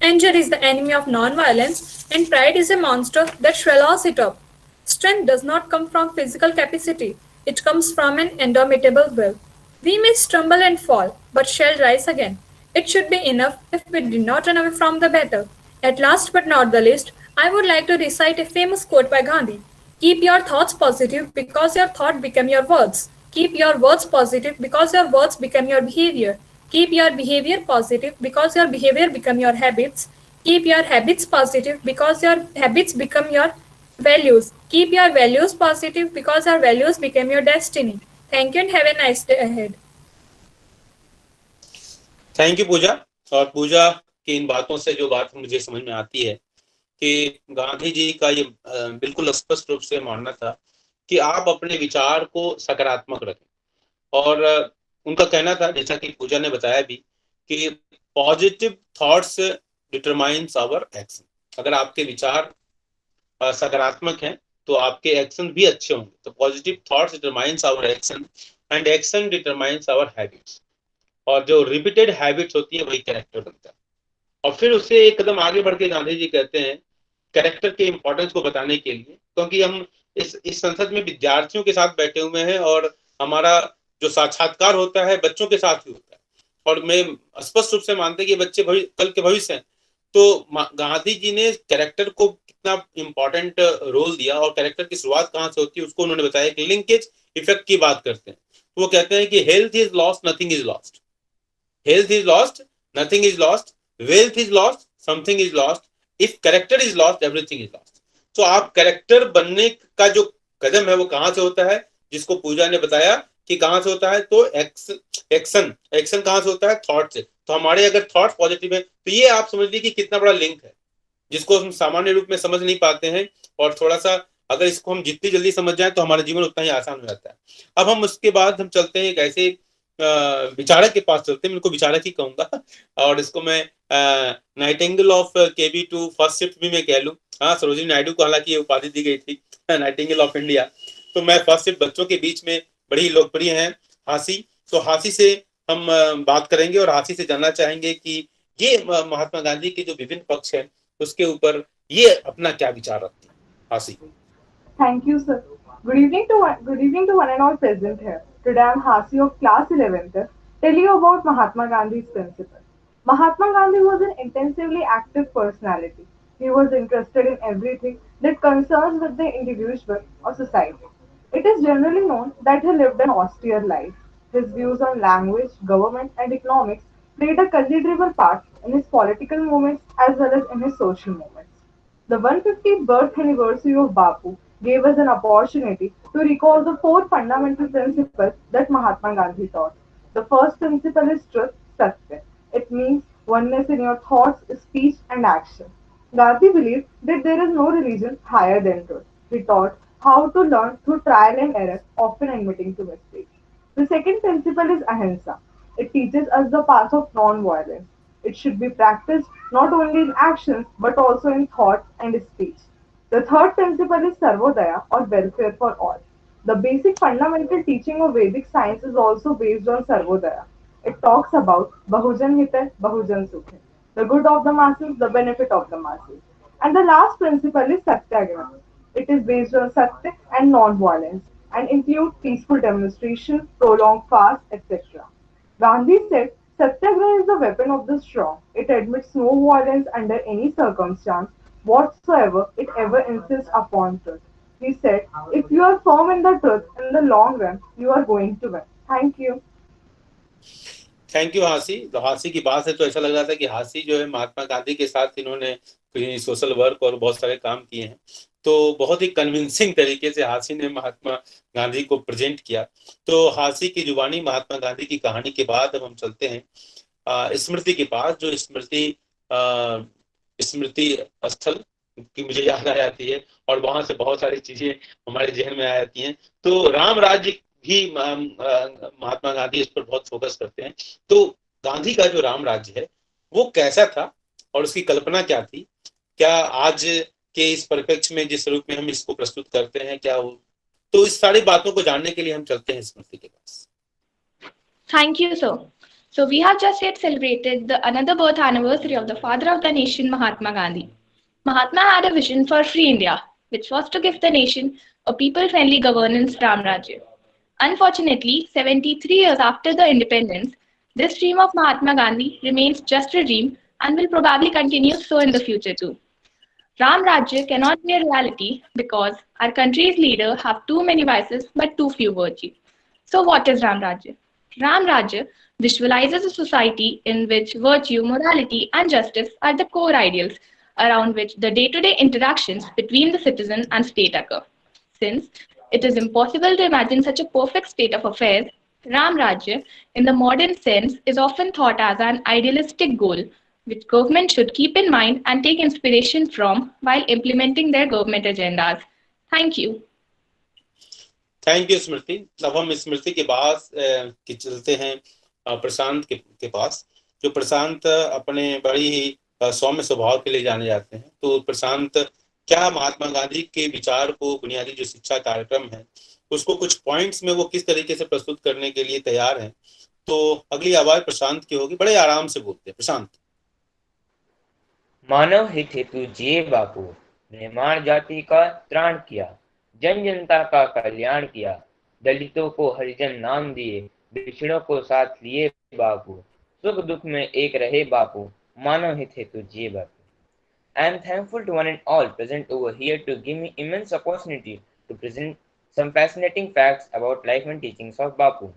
Anger is the enemy of non-violence, and pride is a monster that swallows it up. Strength does not come from physical capacity. It comes from an indomitable will. We may stumble and fall, but shall rise again. It should be enough if we did not run away from the battle. At last but not the least, I would like to recite a famous quote by Gandhi. Keep your thoughts positive because your thoughts become your words. Keep your words positive because your words become your behavior. Keep your behavior positive because your behavior become your habits. Keep your habits positive because your habits become your values. Keep your values positive because your values become your destiny. Thank you and have a nice day ahead. Thank you Pooja. और पूजा की इन बातों से जो बात मुझे समझ में आती है कि गांधी जी का ये बिल्कुल स्पष्ट रूप से मानना था कि आप अपने विचार को सकारात्मक रखें। और उनका कहना था, जैसा कि पूजा ने बताया भी, कि positive thoughts determines our action. अगर आपके विचार सकारात्मक हैं तो आपके एक्शन भी अच्छे होंगे। तो positive thoughts determines our action and action determines our habits. और जो रिपीटेड हैबिट्स होती है वही कैरेक्टर बनता है। और फिर उससे एक कदम आगे बढ़ के गांधी जी कहते हैं कैरेक्टर के इंपॉर्टेंस को बताने के लिए, क्योंकि हम इस संसद में विद्यार्थियों के साथ बैठे हुए हैं और हमारा जो साक्षात्कार होता है बच्चों के साथ ही होता है। और मैं स्पष्ट रूप से मानते कि बच्चे कल के भविष्य हैं। तो गांधी जी ने कैरेक्टर को कितना इंपॉर्टेंट रोल दिया और कैरेक्टर की शुरुआत कहाँ से होती है उसको उन्होंने बताया कि लिंकेज इफेक्ट की बात करते हैं। तो वो कहते हैं कि health is lost, nothing is lost. Health is lost, nothing is lost. Wealth is lost, something is lost. If character is lost, everything is lost. तो आप कैरेक्टर बनने का जो कदम है वो कहाँ से होता है, जिसको पूजा ने बताया कि कहाँ से होता है। तो एक्शन कहाँ से होता है, थॉट से। तो हमारे अगर थॉट पॉजिटिव है तो ये आप समझ लीजिए कि कितना बड़ा लिंक है, जिसको हम सामान्य रूप में समझ नहीं पाते हैं। और थोड़ा सा अगर इसको हम जितनी जल्दी समझ जाए तो हमारा जीवन उतना ही आसान हो जाता है। अब हम उसके बाद हम चलते हैं एक ऐसे विचारक के पास चलते हैं, मैं इनको विचारक ही कहूंगा। और इसको मैं Nightingale of KB2 first shift भी मैं कह लूँ। हाँ, सरोजिनी नायडू को हालांकि ये उपाधि दी गई थी, नाइटिंगेल ऑफ इंडिया। तो मैं फर्स्ट शिफ्ट बच्चों के बीच में बड़ी लोकप्रिय है हासी। तो हासी से हम बात करेंगे और हासी से जानना चाहेंगे कि ये महात्मा गांधी के जो विभिन्न पक्ष है उसके ऊपर ये अपना क्या विचार रखते हैं। हासी। Thank you, sir. Good evening to one and all present here. Today I am Hasi of class 11th, tell you about Mahatma Gandhi's principle. Mahatma Gandhi was an intensively active personality. He was interested in everything that concerns with the individual or society. It is generally known that he lived an austere life. His views on language, government, and economics played a considerable part in his political movements as well as in his social movements. The 150th birth anniversary of Bapu gave us an opportunity to recall the four fundamental principles that Mahatma Gandhi taught. The first principle is truth, Satya. It means oneness in your thoughts, speech, and action. Gandhi believed that there is no religion higher than truth. He taught how to learn through trial and error, often admitting to mistakes. The second principle is ahimsa. It teaches us the path of non-violence. It should be practiced not only in actions but also in thought and speech. The third principle is sarvodaya or welfare for all. The basic fundamental teaching of Vedic science is also based on sarvodaya. It talks about Bahujan Hita, Bahujan Sukha, the good of the masses, the benefit of the masses. And the last principle is Satyagraha. It is based on Satya and non-violence and include peaceful demonstration, prolonged fast, etc. Gandhi said, Satyagraha is the weapon of the strong. It admits no violence under any circumstance whatsoever it ever insists upon truth. He said, if you are firm in the truth, in the long run, you are going to win. Thank you. Thank you Hasi. तो हासी की बात है तो ऐसा लग रहा था कि हासी जो है महात्मा गांधी के साथ इन्होंने सोशल वर्क और बहुत सारे काम किए हैं। तो बहुत ही कन्विंसिंग तरीके से हासी ने महात्मा गांधी को प्रेजेंट किया। तो हासी की जुबानी महात्मा गांधी की कहानी के बाद अब हम चलते हैं स्मृति के पास, जो स्मृति स्थल की मुझे याद आ जाती है और वहां से बहुत सारी चीजें हमारे जहन में आ जाती हैं। तो राम राज्य भी महात्मा गांधी इस पर बहुत फोकस करते हैं। तो गांधी का जो राम राज्य है वो कैसा था और उसकी कल्पना क्या थी, क्या आज के इस परिप्रेक्ष्य में जिस रूप में हम इसको प्रस्तुत करते हैं क्या वो, तो इस सारी बातों को जानने के लिए हम चलते हैं स्मृति के पास। Thank you, sir. So we have just yet celebrated another birth anniversary of the father of the nation, Mahatma Gandhi. Mahatma had a vision for free India, which was to give the nation a people-friendly governance, Ram Rajya. Unfortunately, 73 years after the independence, this dream of Mahatma Gandhi remains just a dream and will probably continue so in the future too. Ram Rajya cannot be a reality because our country's leader have too many vices but too few virtues. So what is Ram Rajya? Ram Rajya visualizes a society in which virtue, morality, and justice are the core ideals around which the day-to-day interactions between the citizen and state occur. Since it is impossible to imagine such a perfect state of affairs, Ram Rajya, in the modern sense, is often thought as an idealistic goal which government should keep in mind and take inspiration from while implementing their government agendas. Thank you. Thank you Smriti. अब हम स्मृति के बाद चलते हैं प्रशांत के पास, जो प्रशांत अपने बड़ी ही सौम्य स्वभाव के लिए जाने जाते हैं। तो प्रशांत, क्या महात्मा गांधी के विचार को, बुनियादी जो शिक्षा कार्यक्रम है उसको कुछ पॉइंट्स में वो किस तरीके से प्रस्तुत करने के लिए तैयार हैं? तो अगली आवाज प्रशांत की होगी, बड़े आराम से बोलते हैं प्रशांत। मानव हित हेतु जिए बापू, निर्माण जाति का त्राण किया, जन जनता का कल्याण किया, दलितों को हरिजन नाम दिए, बिछड़ों को साथ लिए बापू, सुख दुख में एक रहे बापू, मानव हित हेतु जिए बापू। I am thankful to one and all present over here to give me immense opportunity to present some fascinating facts about life and teachings of Bapu.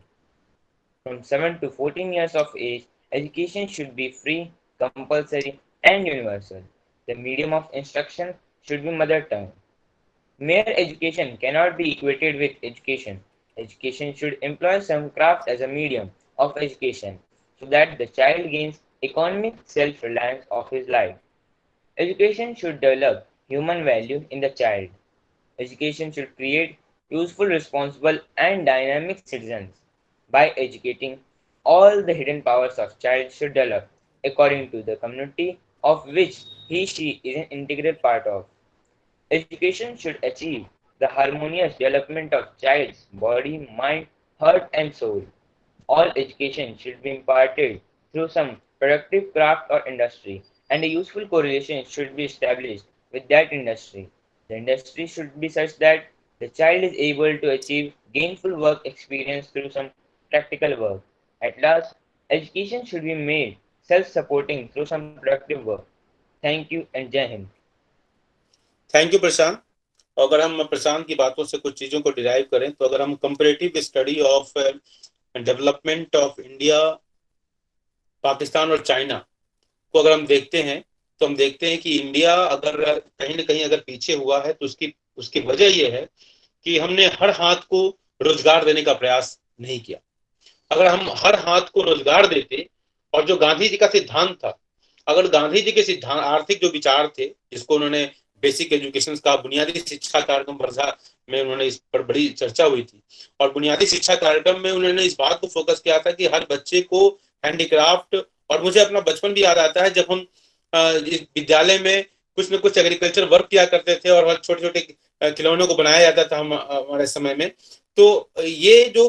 From 7 to 14 years of age, education should be free, compulsory, and universal. The medium of instruction should be mother tongue. Mere education cannot be equated with education. Education should employ some craft as a medium of education so that the child gains economic self-reliance of his life. Education should develop human value in the child. Education should create useful, responsible, and dynamic citizens. By educating, all the hidden powers of child should develop according to the community of which he/she is an integral part of. Education should achieve the harmonious development of child's body, mind, heart, and soul. All education should be imparted through some productive craft or industry, and a useful correlation should be established with that industry. The industry should be such that The child is able to achieve gainful work experience through some practical work. At last, education should be made self-supporting through some productive work. Thank you and Jai Hind. Thank you Prashant. अगर हम प्रशांत की बातों से कुछ चीजों को derive करें तो अगर हम comparative study of development of India, Pakistan और चाइना को अगर हम देखते हैं तो हम देखते हैं कि इंडिया अगर कहीं ना कहीं अगर पीछे हुआ है तो उसकी वजह यह है कि हमने हर हाथ को रोजगार देने का प्रयास नहीं किया। अगर हम हर हाथ को रोजगार देते और जो गांधी जी का सिद्धांत था, अगर गांधी जी के सिद्धांत आर्थिक जो विचार थे जिसको उन्होंने बेसिक एजुकेशन का बुनियादी शिक्षा कार्यक्रम वर्धा में उन्होंने इस पर बड़ी चर्चा हुई थी और बुनियादी शिक्षा कार्यक्रम में उन्होंने इस बात को फोकस किया था कि हर बच्चे को हैंडीक्राफ्ट, और मुझे अपना बचपन भी याद आता है जब हम विद्यालय में कुछ न कुछ एग्रीकल्चर वर्क किया करते थे और छोटे छोटे खिलौनों को बनाया जाता था हमारे समय में। तो ये जो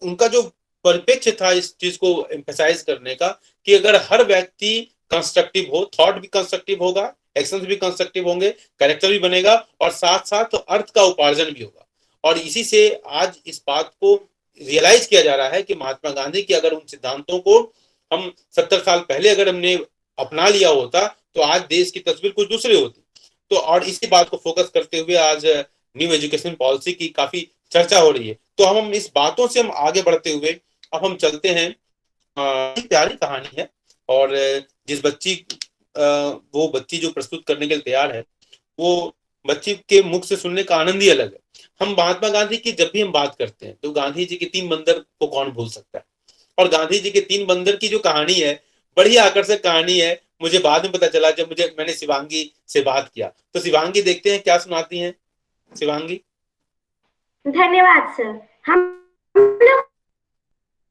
उनका जो परिप्रेक्ष्य था इस चीज को एम्फसाइज करने का कि अगर हर व्यक्ति कंस्ट्रक्टिव हो, थॉट भी कंस्ट्रक्टिव होगा, एक्शंस भी कंस्ट्रक्टिव होंगे, कैरेक्टर भी बनेगा और साथ साथ अर्थ का उपार्जन भी होगा। और इसी से आज इस बात को रियलाइज किया जा रहा है कि महात्मा गांधी की अगर उन सिद्धांतों को हम 70 साल पहले अगर हमने अपना लिया होता तो आज देश की तस्वीर कुछ दूसरी होती। तो और इसी बात को फोकस करते हुए आज न्यू एजुकेशन पॉलिसी की काफी चर्चा हो रही है। तो हम इस बातों से हम आगे बढ़ते हुए अब हम चलते हैं, प्यारी कहानी है और जिस वो बच्ची जो प्रस्तुत करने के लिए तैयार है वो बच्ची के मुख से सुनने का आनंद ही अलग है। हम महात्मा गांधी की जब भी हम बात करते हैं तो गांधी जी के 3 बंदर को कौन भूल सकता है, और गांधी जी के 3 बंदर की जो कहानी है बड़ी आकर्षक कहानी है। मुझे बाद में पता चला जब मैंने शिवांगी से बात किया। तो शिवांगी देखते हैं क्या सुनाती हैं शिवांगी। धन्यवाद सर। हम लोग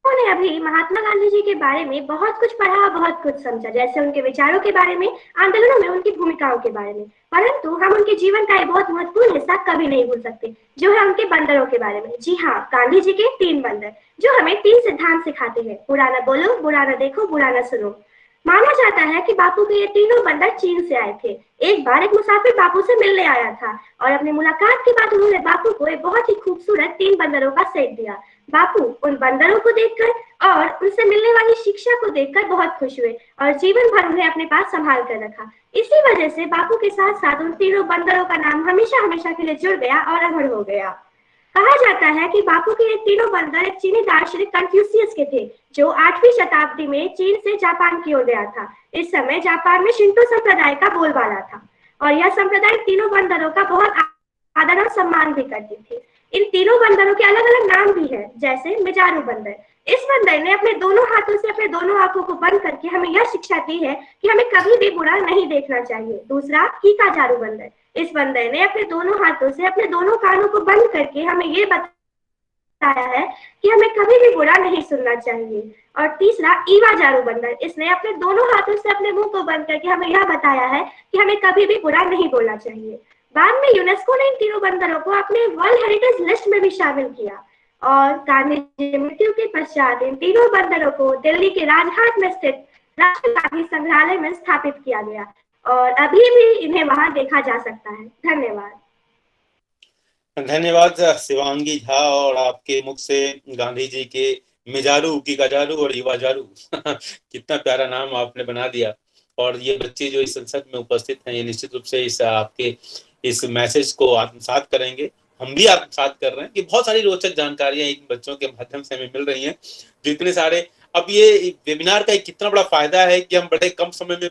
ने अभी महात्मा गांधी जी के बारे में बहुत कुछ पढ़ा, बहुत कुछ समझा, जैसे उनके विचारों के बारे में, आंदोलनों में उनकी भूमिकाओं के बारे में। परंतु हम उनके जीवन का एक बहुत महत्वपूर्ण हिस्सा कभी नहीं भूल सकते, जो है उनके बंदरों के बारे में। जी हाँ, गांधी जी के 3 बंदर जो हमें 3 सिद्धांत सिखाते हैं, बुरा न बोलो, बुरा न देखो, बुरा न सुनो। माना जाता है कि बापू के ये तीनों बंदर चीन से आए थे। एक बार एक मुसाफिर बापू से मिलने आया था और अपनी मुलाकात के बाद उन्होंने बापू को एक बहुत ही खूबसूरत 3 बंदरों का सेट दिया। बापू उन बंदरों को देखकर और उनसे मिलने वाली शिक्षा को देखकर बहुत खुश हुए और जीवन भर उन्हें अपने पास संभाल कर रखा। इसी वजह से बापू के साथ साथ उन तीनों बंदरों का नाम हमेशा हमेशा के लिए जुड़ गया और अमर हो गया। कहा जाता है कि बापू के ये तीनों बंदर एक चीनी दार्शनिक कन्फ्यूशियस के थे, जो 8वीं शताब्दी में चीन से जापान की ओर गया था। इस समय जापान में शिंटो संप्रदाय का बोलबाला था और यह संप्रदाय तीनों बंदरों का बहुत आदर और सम्मान भी करती थी। इन तीनों बंदरों के अलग अलग नाम भी है, जैसे मिजारू बंदर। इस बंदर ने अपने दोनों हाथों से अपने दोनों आंखों को बंद करके हमें यह शिक्षा दी है कि हमें कभी भी बुरा नहीं देखना चाहिए। दूसरा, कीकाजारू बंदर। इस बंदर ने अपने दोनों हाथों से अपने दोनों कानों को बंद करके हमें ये बताया है कि हमें कभी भी बुरा नहीं सुनना चाहिए। और तीसरा, ईवाजारू बंदर। इसने अपने दोनों हाथों से अपने मुंह को बंद करके हमें यह बताया है कि हमें कभी भी बुरा नहीं बोलना चाहिए। बाद में यूनेस्को ने इन तीनों बंदरों को अपने वर्ल्ड हेरिटेज लिस्ट में भी शामिल किया और गांधी जी की मृत्यु के पश्चात इन तीनों बंदरों को दिल्ली के राजघाट में स्थित राष्ट्रीय गांधी संग्रहालय में स्थापित किया गया और अभी भी इन्हें वहां देखा जा सकता है। धन्यवाद। धन्यवाद शिवांगी झा। और आपके मुख से गांधी जी के मिजारू, कीकाजारू और युवाजारू कितना प्यारा नाम आपने बना दिया। और ये बच्चे जो इस संसद में उपस्थित हैं ये निश्चित रूप से इस आपके इस मैसेज को आत्मसात करेंगे। हम भी आत्मसात कर रहे हैं कि बहुत सारी रोचक जानकारियां इन बच्चों के माध्यम से हमें मिल रही हैं। जो इतने सारे, अब ये वेबिनार का एक कितना बड़ा फायदा है कि हम बड़े कम समय में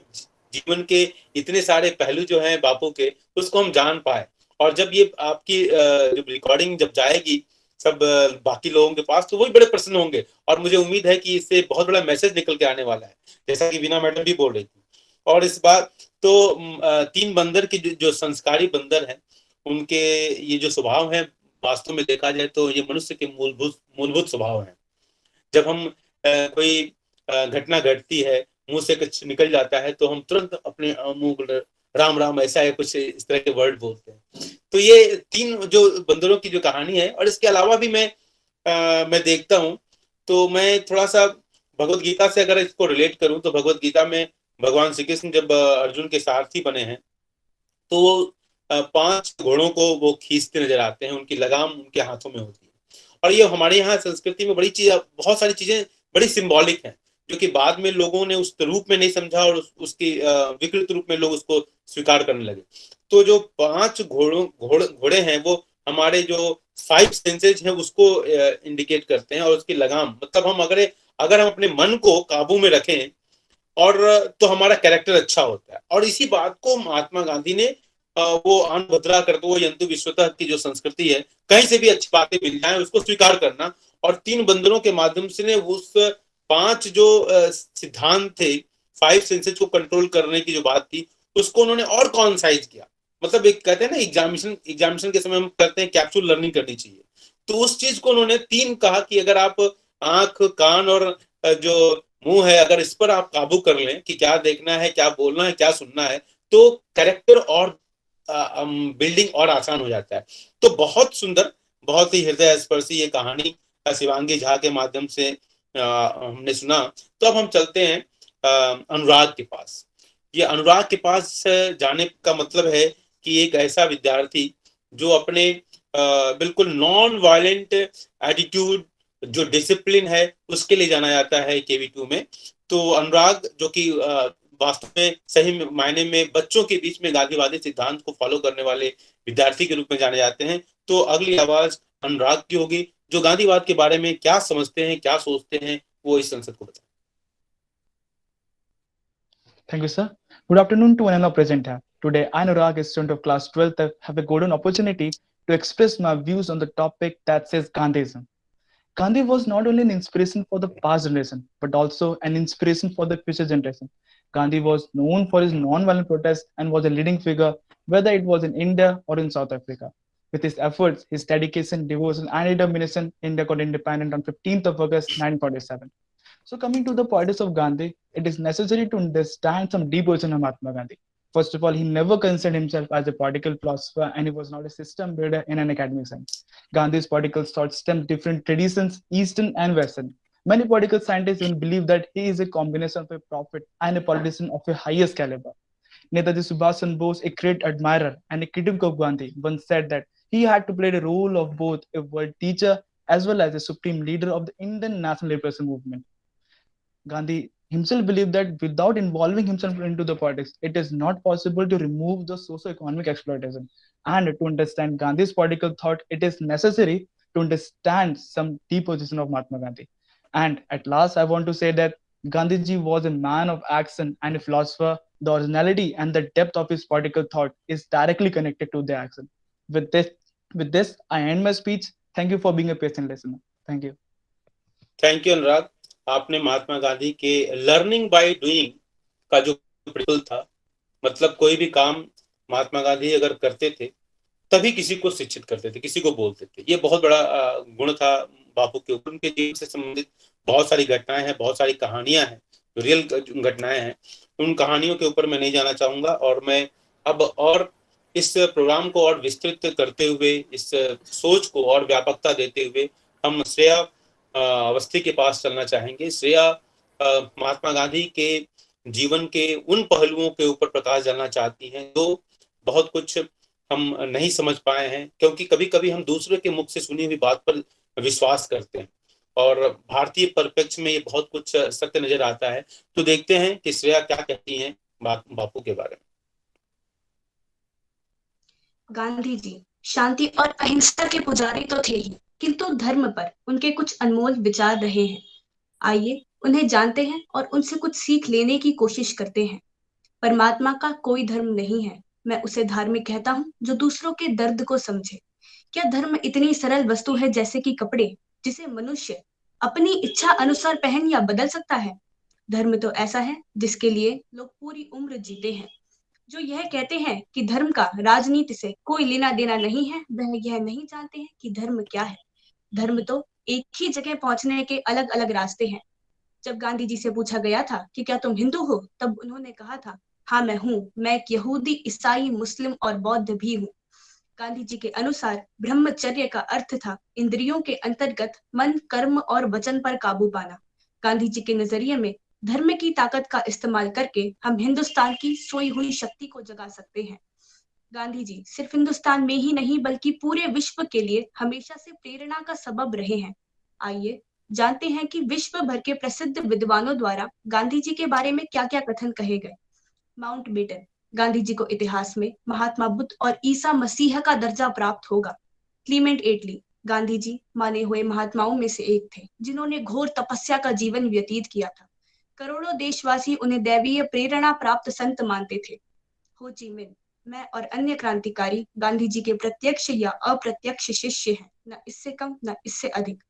जीवन के इतने सारे पहलू जो हैं बापू के, उसको हम जान पाए। और जब ये आपकी जो रिकॉर्डिंग जब जाएगी सब बाकी लोगों के पास, तो वही बड़े प्रसन्न होंगे। और मुझे उम्मीद है कि इससे बहुत बड़ा मैसेज निकल के आने वाला है, जैसा कि वीना मैडम भी बोल रही थी। और इस बार तो 3 बंदर के जो संस्कारी बंदर हैं, उनके ये जो स्वभाव है वास्तव में देखा जाए तो ये मनुष्य के मूलभूत स्वभाव हैं। जब हम कोई घटना घटती है, मुंह से कुछ निकल जाता है, तो हम तुरंत अपने मुंह राम राम ऐसा है कुछ इस तरह के वर्ड बोलते हैं। तो ये 3 जो बंदरों की जो कहानी है, और इसके अलावा भी मैं देखता हूँ तो मैं थोड़ा सा भगवत गीता से अगर इसको रिलेट करूँ तो भगवत गीता में भगवान श्री कृष्ण जब अर्जुन के सारथी बने हैं तो वो 5 घोड़ों को वो खींचते नजर आते हैं, उनकी लगाम उनके हाथों में होती है। और ये हमारे यहाँ संस्कृति में बहुत सारी चीजें बड़ी सिंबॉलिक हैं, जो कि बाद में लोगों ने उस रूप में नहीं समझा और उसकी विकृत रूप में लोग उसको स्वीकार करने लगे। तो जो 5 घोड़े हैं वो हमारे जो 5 सेंसेज हैं उसको इंडिकेट करते हैं, और उसकी लगाम मतलब हम अगर हम अपने मन को काबू में रखें और तो हमारा कैरेक्टर अच्छा होता है। और इसी बात को महात्मा गांधी ने वो आन भद्रा करते हुए यंतु विश्वतः की जो संस्कृति है, कहीं से भी अच्छी बातें मिल जाए उसको स्वीकार करना, और 3 बंदरों के माध्यम से ने उस 5 जो सिद्धांत थे, 5 सेंसेज को कंट्रोल करने की जो बात थी, उसको उन्होंने और कॉन्साइज किया। मतलब एक कहते हैं ना, एग्जामिनेशन के समय हम करते हैं कैप्सूल लर्निंग करनी चाहिए, तो उस चीज को उन्होंने 3 कहा कि अगर आप आंख, कान और जो मुंह है, अगर इस पर आप काबू कर लें कि क्या देखना है, क्या बोलना है, क्या सुनना है, तो कैरेक्टर और बिल्डिंग और आसान हो जाता है। तो बहुत सुंदर, बहुत ही हृदय स्पर्शी ये कहानी शिवांगी झा के माध्यम से हमने सुना। तो अब हम चलते हैं अनुराग के पास। ये अनुराग के पास जाने का मतलब है कि एक ऐसा विद्यार्थी जो अपने बिल्कुल नॉन वायलेंट एटीट्यूड, जो डिसिप्लिन है, उसके लिए जाना जाता है KV2 में। तो अनुराग जो कि वास्तव में सही मायने में बच्चों के बीच में गांधीवादी सिद्धांत को फॉलो करने वाले विद्यार्थी के रूप में जाने जाते हैं। तो अगली आवाज अनुराग की होगी, जो गांधीवाद के बारे में क्या समझते हैं, क्या सोचते हैं, वो इस संसद को बताएं। Thank you, sir. Good afternoon to anyone present here. Today, I, Anurag, a student of class 12th, have a golden opportunity to express my views on the topic that says Gandhism. Gandhi was not only an inspiration for the past generation, but also an inspiration for the future generation. Gandhi was known for his non-violent protests and was a leading figure, whether it was in India or in South Africa. With his efforts, his dedication, devotion, and determination, India got independent on 15th of August 1947. So coming to the politics of Gandhi, it is necessary to understand some deep version of Mahatma Gandhi. First of all, he never considered himself as a political philosopher, and he was not a system builder in an academic sense. Gandhi's political thought stemmed different traditions, Eastern and Western. Many political scientists even believe that he is a combination of a prophet and a politician of a highest caliber. Netaji Subhash Chandra Bose, a great admirer and a critic of Gandhi, once said that he had to play the role of both a world teacher as well as a supreme leader of the Indian national liberation movement. Gandhi himself believed that without involving himself into the politics, it is not possible to remove the socio-economic exploitation. And to understand Gandhi's political thought, it is necessary to understand some deep position of Mahatma Gandhi. And at last, I want to say that Gandhiji was a man of action and a philosopher. The originality and the depth of his political thought is directly connected to the action. With this, I end my speech. Thank you for being a patient listener. Thank you. Thank you Anurag. आपने महात्मा गांधी के learning by doing का जो principal था, मतलब कोई भी काम महात्मा गांधी अगर करते थे तभी किसी को शिक्षित करते थे, किसी को बोलते थे। ये बहुत बड़ा गुण था बापू के ऊपर। उनके जीवन से संबंधित बहुत सारी घटनाएं हैं, बहुत सारी कहानियां हैं, रियल घटनाएं हैं। उन कहानियों के ऊपर मैं नहीं जाना चाहूंगा, और मैं अब और इस प्रोग्राम को और विस्तृत करते हुए, इस सोच को और व्यापकता देते हुए हम श्रेया अवस्थी के पास चलना चाहेंगे। श्रेया महात्मा गांधी के जीवन के उन पहलुओं के ऊपर प्रकाश डालना चाहती हैं जो बहुत कुछ हम नहीं समझ पाए हैं, क्योंकि कभी कभी हम दूसरे के मुख से सुनी हुई बात पर विश्वास करते हैं, और भारतीय परिप्रेक्ष्य में ये बहुत कुछ सत्य नजर आता है। तो देखते हैं कि श्रेया क्या कहती हैं बापू के बारे में। गांधी जी शांति और अहिंसा के पुजारी तो थे ही, किंतु धर्म पर उनके कुछ अनमोल विचार रहे हैं। आइए उन्हें जानते हैं और उनसे कुछ सीख लेने की कोशिश करते हैं। परमात्मा का कोई धर्म नहीं है, मैं उसे धार्मिक कहता हूँ जो दूसरों के दर्द को समझे। क्या धर्म इतनी सरल वस्तु है जैसे कि कपड़े, जिसे मनुष्य अपनी इच्छा अनुसार पहन या बदल सकता है? धर्म तो ऐसा है जिसके लिए लोग पूरी उम्र जीते हैं। जो यह कहते हैं कि धर्म का राजनीति से कोई लेना देना नहीं है, वह यह नहीं जानते हैं कि धर्म क्या है। धर्म तो एक ही जगह पहुंचने के अलग अलग रास्ते हैं। जब गांधी जी से पूछा गया था कि क्या तुम हिंदू हो, तब उन्होंने कहा था, हाँ मैं हूँ, मैं एक यहूदी, ईसाई, मुस्लिम और बौद्ध भी हूँ। गांधी जी के अनुसार ब्रह्मचर्य का अर्थ था इंद्रियों के अंतर्गत मन, कर्म और वचन पर काबू पाना। गांधी जी के नजरिए में धर्म की ताकत का इस्तेमाल करके हम हिंदुस्तान की सोई हुई शक्ति को जगा सकते हैं। गांधी जी सिर्फ हिंदुस्तान में ही नहीं बल्कि पूरे विश्व के लिए हमेशा से प्रेरणा का सबब रहे हैं। आइए जानते हैं कि विश्व भर के प्रसिद्ध विद्वानों द्वारा गांधी जी के बारे में क्या क्या कथन कहे गए। माउंटबेटन, गांधी जी को इतिहास में महात्मा बुद्ध और ईसा मसीह का दर्जा प्राप्त होगा। क्लीमेंट एटली, गांधी जी माने हुए महात्माओं में से एक थे जिन्होंने घोर तपस्या का जीवन व्यतीत किया था। करोड़ों देशवासी उन्हें दैवीय प्रेरणा प्राप्त संत मानते थे। हो ची मिन, मैं और अन्य क्रांतिकारी गांधी जी के प्रत्यक्ष या अप्रत्यक्ष शिष्य हैं, न इससे कम न इससे अधिक।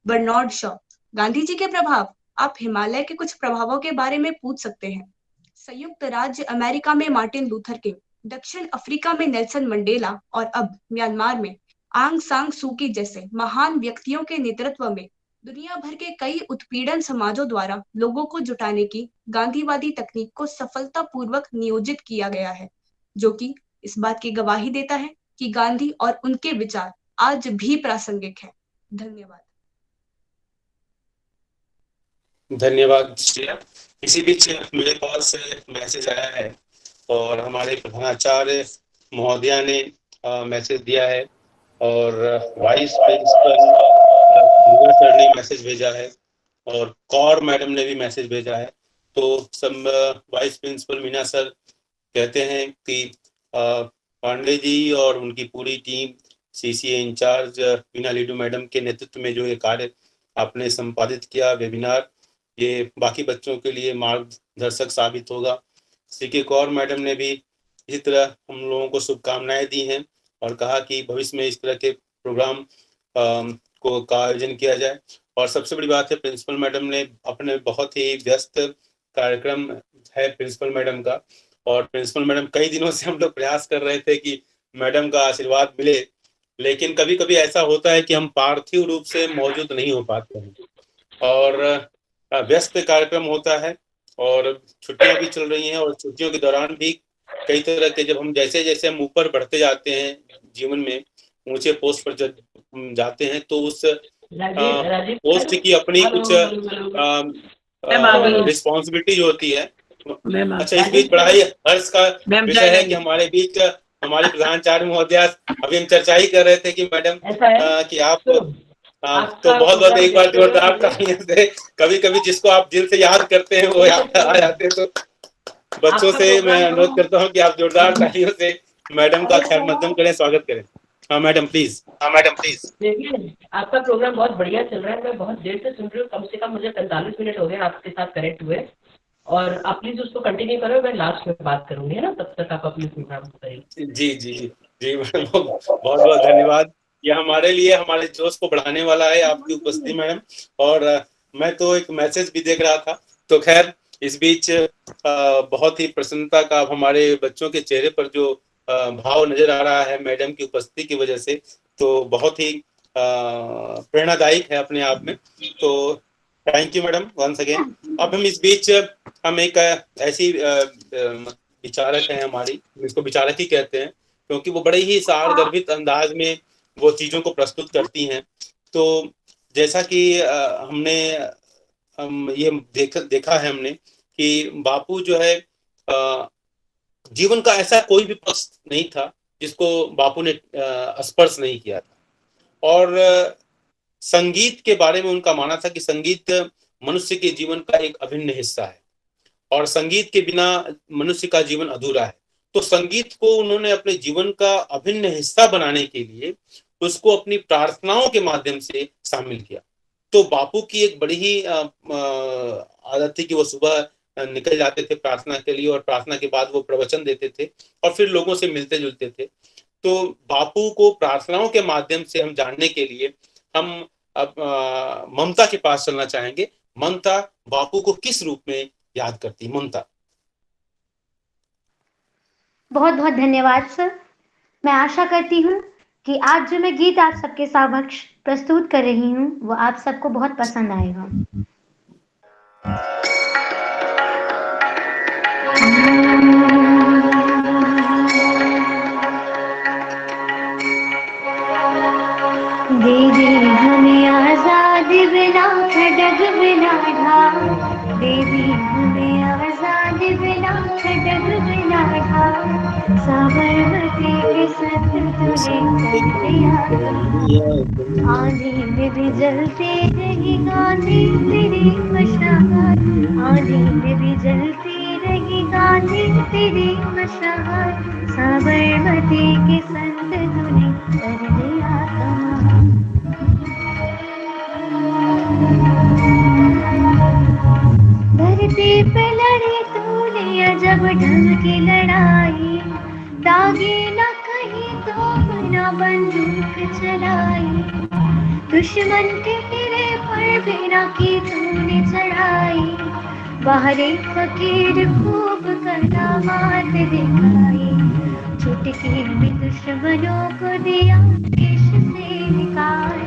बर्नार्ड शॉ, गांधी जी के प्रभाव, आप हिमालय के कुछ प्रभावों के बारे में पूछ सकते हैं। संयुक्त राज्य अमेरिका में मार्टिन लूथर किंग, दक्षिण अफ्रीका में नेल्सन मंडेला और अब म्यांमार में आंग सांग सूकी जैसे महान व्यक्तियों के नेतृत्व में दुनिया भर के कई उत्पीड़न समाजों द्वारा लोगों को जुटाने की गांधीवादी तकनीक को सफलतापूर्वक नियोजित किया गया है, जो कि इस बात की गवाही देता है कि गांधी और उनके विचार आज भी प्रासंगिक हैं। धन्यवाद। धन्यवाद श्रेया। इसी बीच मेरे पास मैसेज आया है और हमारे प्रधानाचार्य महोदया ने मैसेज दिया है और वाइस प्रिंसिपल सर ने मैसेज भेजा है और कौर मैडम ने भी मैसेज भेजा है। तो सब वाइस प्रिंसिपल मीना सर कहते हैं कि पांडे जी और उनकी पूरी team, CCA incharge Veena Lidu madam के नेतृत्व में जो ये कार्य आपने संपादित किया वेबिनार, ये बाकी बच्चों के लिए मार्गदर्शक साबित होगा। सीके कौर मैडम ने भी इसी तरह हम लोगों को शुभकामनाएं दी हैं और कहा कि भविष्य में इस तरह के प्रोग्राम का आयोजन किया जाए। और सबसे बड़ी बात है, प्रिंसिपल मैडम ने अपने बहुत ही व्यस्त कार्यक्रम है प्रिंसिपल मैडम का, और प्रिंसिपल मैडम कई दिनों से हम लोग प्रयास कर रहे थे कि मैडम का आशीर्वाद मिले, लेकिन कभी कभी ऐसा होता है कि हम पार्थिव रूप से मौजूद नहीं हो पाते हैं और व्यस्त कार्यक्रम होता है और छुट्टियां भी चल रही हैं और छुट्टियों के दौरान भी कई तरह के, जब हम जैसे जैसे हम ऊपर बढ़ते जाते हैं जीवन में, ऊंचे पोस्ट पर जाते हैं, तो उस पोस्ट की अपनी कुछ रिस्पॉन्सिबिलिटी जो होती है। अच्छा, इस बीच बड़ा ही हर्ष का विषय है कि हमारे बीच हमारे प्रधानाचार्य महोदया, अभी हम चर्चा ही कर रहे थे कि मैडम कि आप तो बहुत बहुत एक बार जोरदार तालियों से, कभी कभी जिसको आप दिल से याद करते हैं वो याद आ जाते हैं, तो बच्चों से मैं अनुरोध करता हूँ कि आप जोरदार तालियों से मैडम का खैर मकदम करें, स्वागत करें। हाँ मैडम प्लीज। देखिए, आपका प्रोग्राम बहुत बढ़िया चल रहा है, मैं बहुत देर से सुन रही हूँ, कम से कम मुझे 45 मिनट हो गए आपके साथ कनेक्ट हुए, और आप प्लीज उसको कंटिन्यू करो, मैं लास्ट में बात करूंगी, है ना, तब तक आप अपने प्रोग्राम करें। जी जी जी मैडम, बहुत बहुत धन्यवाद। यह हमारे लिए हमारे जोश को बढ़ाने वाला है आपकी उपस्थिति मैडम। और मैं तो एक मैसेज भी देख रहा था, तो खैर इस बीच बहुत ही प्रसन्नता का हमारे बच्चों के चेहरे पर जो भाव नजर आ रहा है मैडम की उपस्थिति की वजह से, तो बहुत ही प्रेरणादायक है अपने आप में। तो thank you madam once again. अब हम इस बीच हम एक ऐसी विचारक है हमारी, इसको विचारक ही कहते हैं क्योंकि वो बड़े ही सारगर्भित अंदाज में वो चीजों को प्रस्तुत करती हैं। तो जैसा कि हम ये देखा है हमने कि बापू जो है जीवन का ऐसा कोई भी पक्ष नहीं था जिसको बापू ने स्पर्श नहीं किया था। और संगीत के बारे में उनका मानना था कि संगीत मनुष्य के जीवन का एक अभिन्न हिस्सा है और संगीत के बिना मनुष्य का जीवन अधूरा है। तो संगीत को उन्होंने अपने जीवन का अभिन्न हिस्सा बनाने के लिए उसको अपनी प्रार्थनाओं के माध्यम से शामिल किया। तो बापू की एक बड़ी ही आदत थी कि वो सुबह निकल जाते थे प्रार्थना के लिए, और प्रार्थना के बाद वो प्रवचन देते थे और फिर लोगों से मिलते जुलते थे। तो बापू को प्रार्थनाओं के माध्यम से हम जानने के लिए हम अब ममता के पास चलना चाहेंगे। ममता बापू को किस रूप में याद करती? ममता। बहुत बहुत धन्यवाद सर। मैं आशा करती हूँ कि आज जो मैं गीत आप सबके समक्ष प्रस्तुत कर रही हूँ वो आप सबको बहुत पसंद आएगा। दे दे हमें आजादी बिना खड़ग बिना ढाल, दे दे हमें आजादी बिना खड़ग बिना ढाल, साबरमती के संग तूने कर दिया कमाल। आंधी में भी जलती रही गांधी तेरी मशाल, आंधी में भी जलती रही गांधी तेरी मशाल। साबरमती के संग तूने कर दिया कमाल। धरती पे लड़ी तूने अजब ढंग की लड़ाई, दागे न कहीं तो बिना बंदूक चलाई। दुश्मन के तेरे पर बिना की तूने चढ़ाई, बाहर एक फकीर खूब करामात दिखाई। चुटकी में दुश्मनों को दिया देश से निकाल,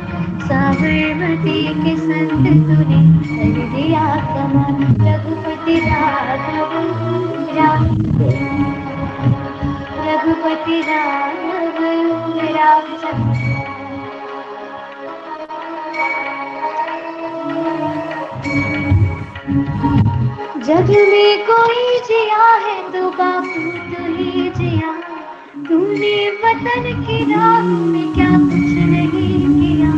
साबरमती के संग तूने कर दिया कमाल। रघुपति राघव रघुपति राघव रामचंद्र। जग में कोई जिया है तो बापू तू ही जिया, तूने वतन की राह में क्या कुछ नहीं किया।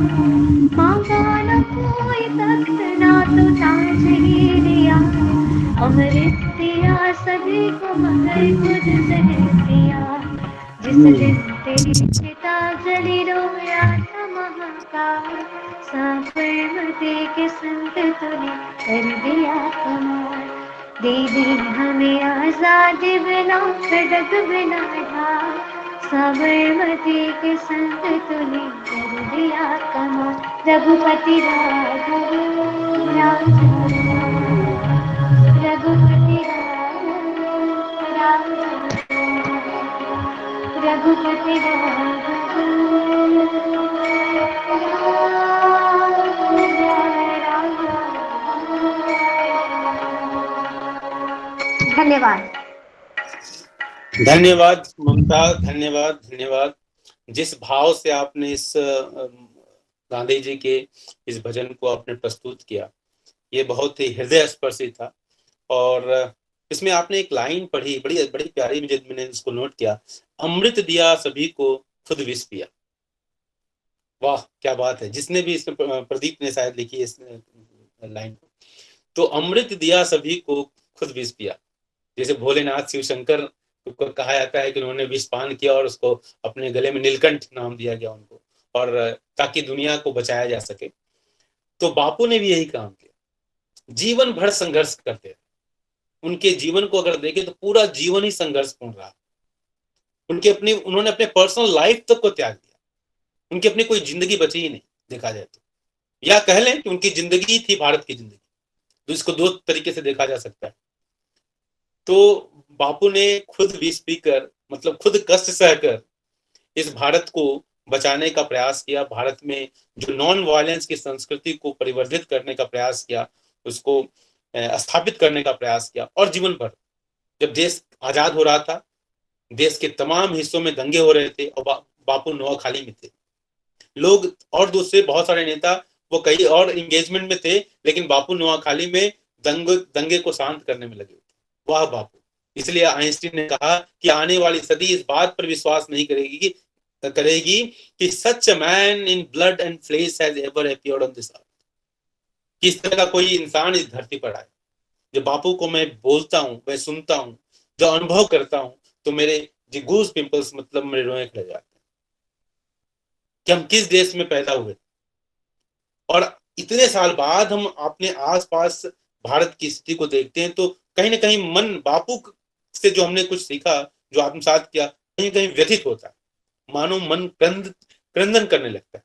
मांगा न कोई तख्त ना तो ताज ही लिया, अमृत दिया सभी को मगर खुद जहर दिया। जिस दिन तेरी चिता जली रोया था महाकाल, साबरमती के संग तूने कर दिया कमाल। दे दी हमें आजादी बिना खड़ग बिना ढाल, साबरमती के संग तूने कर दिया कमाल। रघुपति राघव रामचंद्र, रघुपति राघव रामचंद्र, रघुपति राघव धन्यवाद। धन्यवाद ममता, धन्यवाद धन्यवाद। जिस भाव से आपने इस गांधी जी के इस भजन को आपने प्रस्तुत किया, ये बहुत ही हृदय स्पर्शी था। और इसमें आपने एक लाइन पढ़ी, बड़ी बड़ी प्यारी, मैंने इसको नोट किया, अमृत दिया सभी को खुद विष पिया। वाह क्या बात है। जिसने भी इसमें, प्रदीप ने शायद लिखी इस लाइन को, तो अमृत दिया सभी को खुद विष पिया। जैसे भोलेनाथ शिव शंकर को कहा जाता है कि उन्होंने विष पान किया और उसको अपने गले में नीलकंठ नाम दिया गया उनको, और ताकि दुनिया को बचाया जा सके। तो बापू ने भी यही काम किया, जीवन भर संघर्ष करते रहे। उनके जीवन को अगर देखें तो पूरा जीवन ही संघर्षपूर्ण रहा। उन्होंने अपने पर्सनल लाइफ तक को त्याग दिया। उनकी अपनी कोई जिंदगी बची ही नहीं देखा जाए तो, या कह लें कि उनकी जिंदगी थी भारत की जिंदगी। तो इसको दो तरीके से देखा जा सकता है। तो बापू ने खुद विष पीकर, मतलब खुद कष्ट सहकर इस भारत को बचाने का प्रयास किया। भारत में जो नॉन वायलेंस की संस्कृति को परिवर्धित करने का प्रयास किया, उसको स्थापित करने का प्रयास किया। और जीवन भर जब देश आजाद हो रहा था, देश के तमाम हिस्सों में दंगे हो रहे थे और बापू नोआखाली में थे। लोग और दूसरे बहुत सारे नेता वो कई और एंगेजमेंट में थे, लेकिन बापू नोआखाली में दंगे को शांत करने में लगे थे। वाह बापू। इसलिए आइंस्टीन ने कहा कि आने वाली सदी इस बात पर विश्वास नहीं करेगी कि such man in blood and flesh has ever appeared on this earth. किस तरह का कोई इंसान इस धरती पर आए। जब बापू को मैं बोलता हूँ, मैं सुनता हूँ, जो अनुभव करता हूँ, तो मेरे जो गूज पिंपल्स, मतलब मेरे रोए खड़े जाते हैं कि हम किस देश में पैदा हुए। और इतने साल बाद हम अपने आसपास भारत की स्थिति को देखते हैं तो कहीं ना कहीं मन बापू से जो हमने कुछ सीखा, जो आत्मसात किया, कहीं कहीं व्यथित होता है, मानो मन क्रंदन करने लगता है।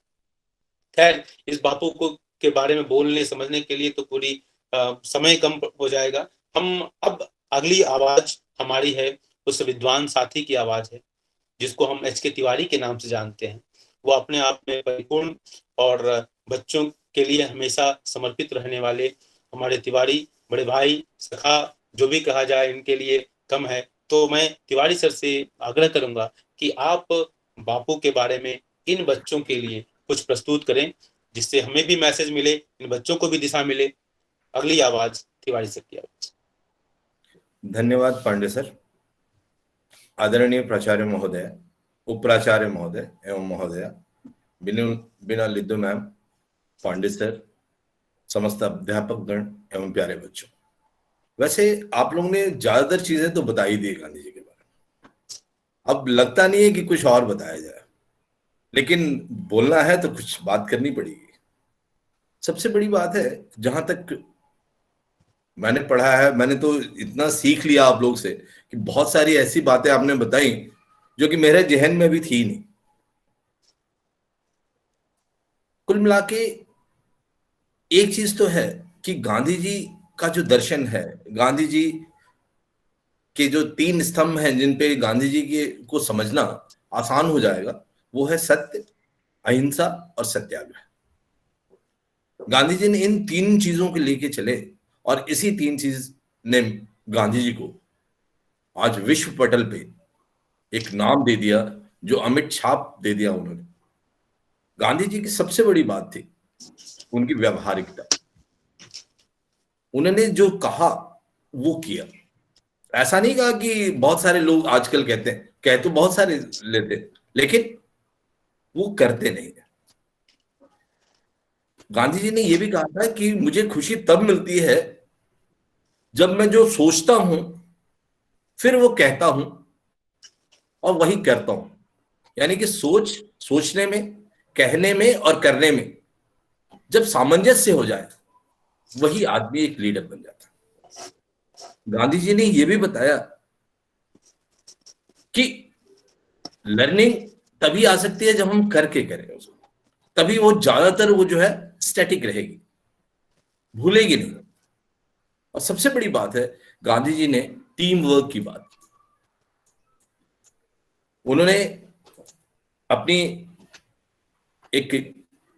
खैर, इस बापू को के बारे में बोलने समझने के लिए तो पूरी समय कम हो जाएगा। हम अब अगली आवाज हमारी है उस विद्वान साथी की आवाज है, जिसको हम एच के तिवारी के नाम से जानते हैं। वो अपने आप में परिपूर्ण और बच्चों के लिए हमेशा समर्पित रहने वाले हमारे तिवारी बड़े भाई, सखा, जो भी कहा जाए, इनके लिए कम है। तो मैं तिवारी सर से आग्रह करूंगा कि आप बापू के बारे में इन बच्चों के लिए कुछ प्रस्तुत करें, जिससे हमें भी मैसेज मिले, इन बच्चों को भी दिशा मिले। अगली आवाज तिवारी सर की आवाज। धन्यवाद पांडे सर। आदरणीय प्राचार्य महोदय, उपप्राचार्य महोदय एवं महोदया, बिना लिद्दु मैम, पांडित सर, समस्त अध्यापक गण एवं प्यारे बच्चों, वैसे आप लोगों ने ज्यादातर चीजें तो बता ही दी गांधी जी के बारे में। अब लगता नहीं है कि कुछ और बताया जाए, लेकिन बोलना है तो कुछ बात करनी पड़ेगी। सबसे बड़ी बात है, जहां तक मैंने पढ़ा है, मैंने तो इतना सीख लिया आप लोग से कि बहुत सारी ऐसी बातें आपने बताई जो कि मेरे जहन में भी थी नहीं। कुल मिला के एक चीज तो है कि गांधी जी का जो दर्शन है, गांधी जी के जो 3 स्तंभ हैं जिन पे गांधी जी के को समझना आसान हो जाएगा, वो है सत्य, अहिंसा और सत्याग्रह। गांधी जी ने इन 3 चीजों को लेके चले और इसी 3 चीज ने गांधी जी को आज विश्व पटल पे एक नाम दे दिया, जो अमिट छाप दे दिया उन्होंने। गांधी जी की सबसे बड़ी बात थी उनकी व्यवहारिकता। उन्होंने जो कहा वो किया। ऐसा नहीं कहा कि बहुत सारे लोग आजकल कहते हैं, कह तो बहुत सारे लेते, लेकिन वो करते नहीं। गांधी जी ने यह भी कहा था कि मुझे खुशी तब मिलती है जब मैं जो सोचता हूं फिर वो कहता हूं और वही करता हूं। यानी कि सोचने में, कहने में और करने में जब सामंजस्य हो जाए, वही आदमी एक लीडर बन जाता है। गांधी जी ने यह भी बताया कि लर्निंग तभी आ सकती है जब हम करके करें उसको, तभी वो ज्यादातर वो जो है स्टैटिक रहेगी, भूलेगी नहीं। और सबसे बड़ी बात है, गांधी जी ने टीम वर्क की बात की। उन्होंने अपनी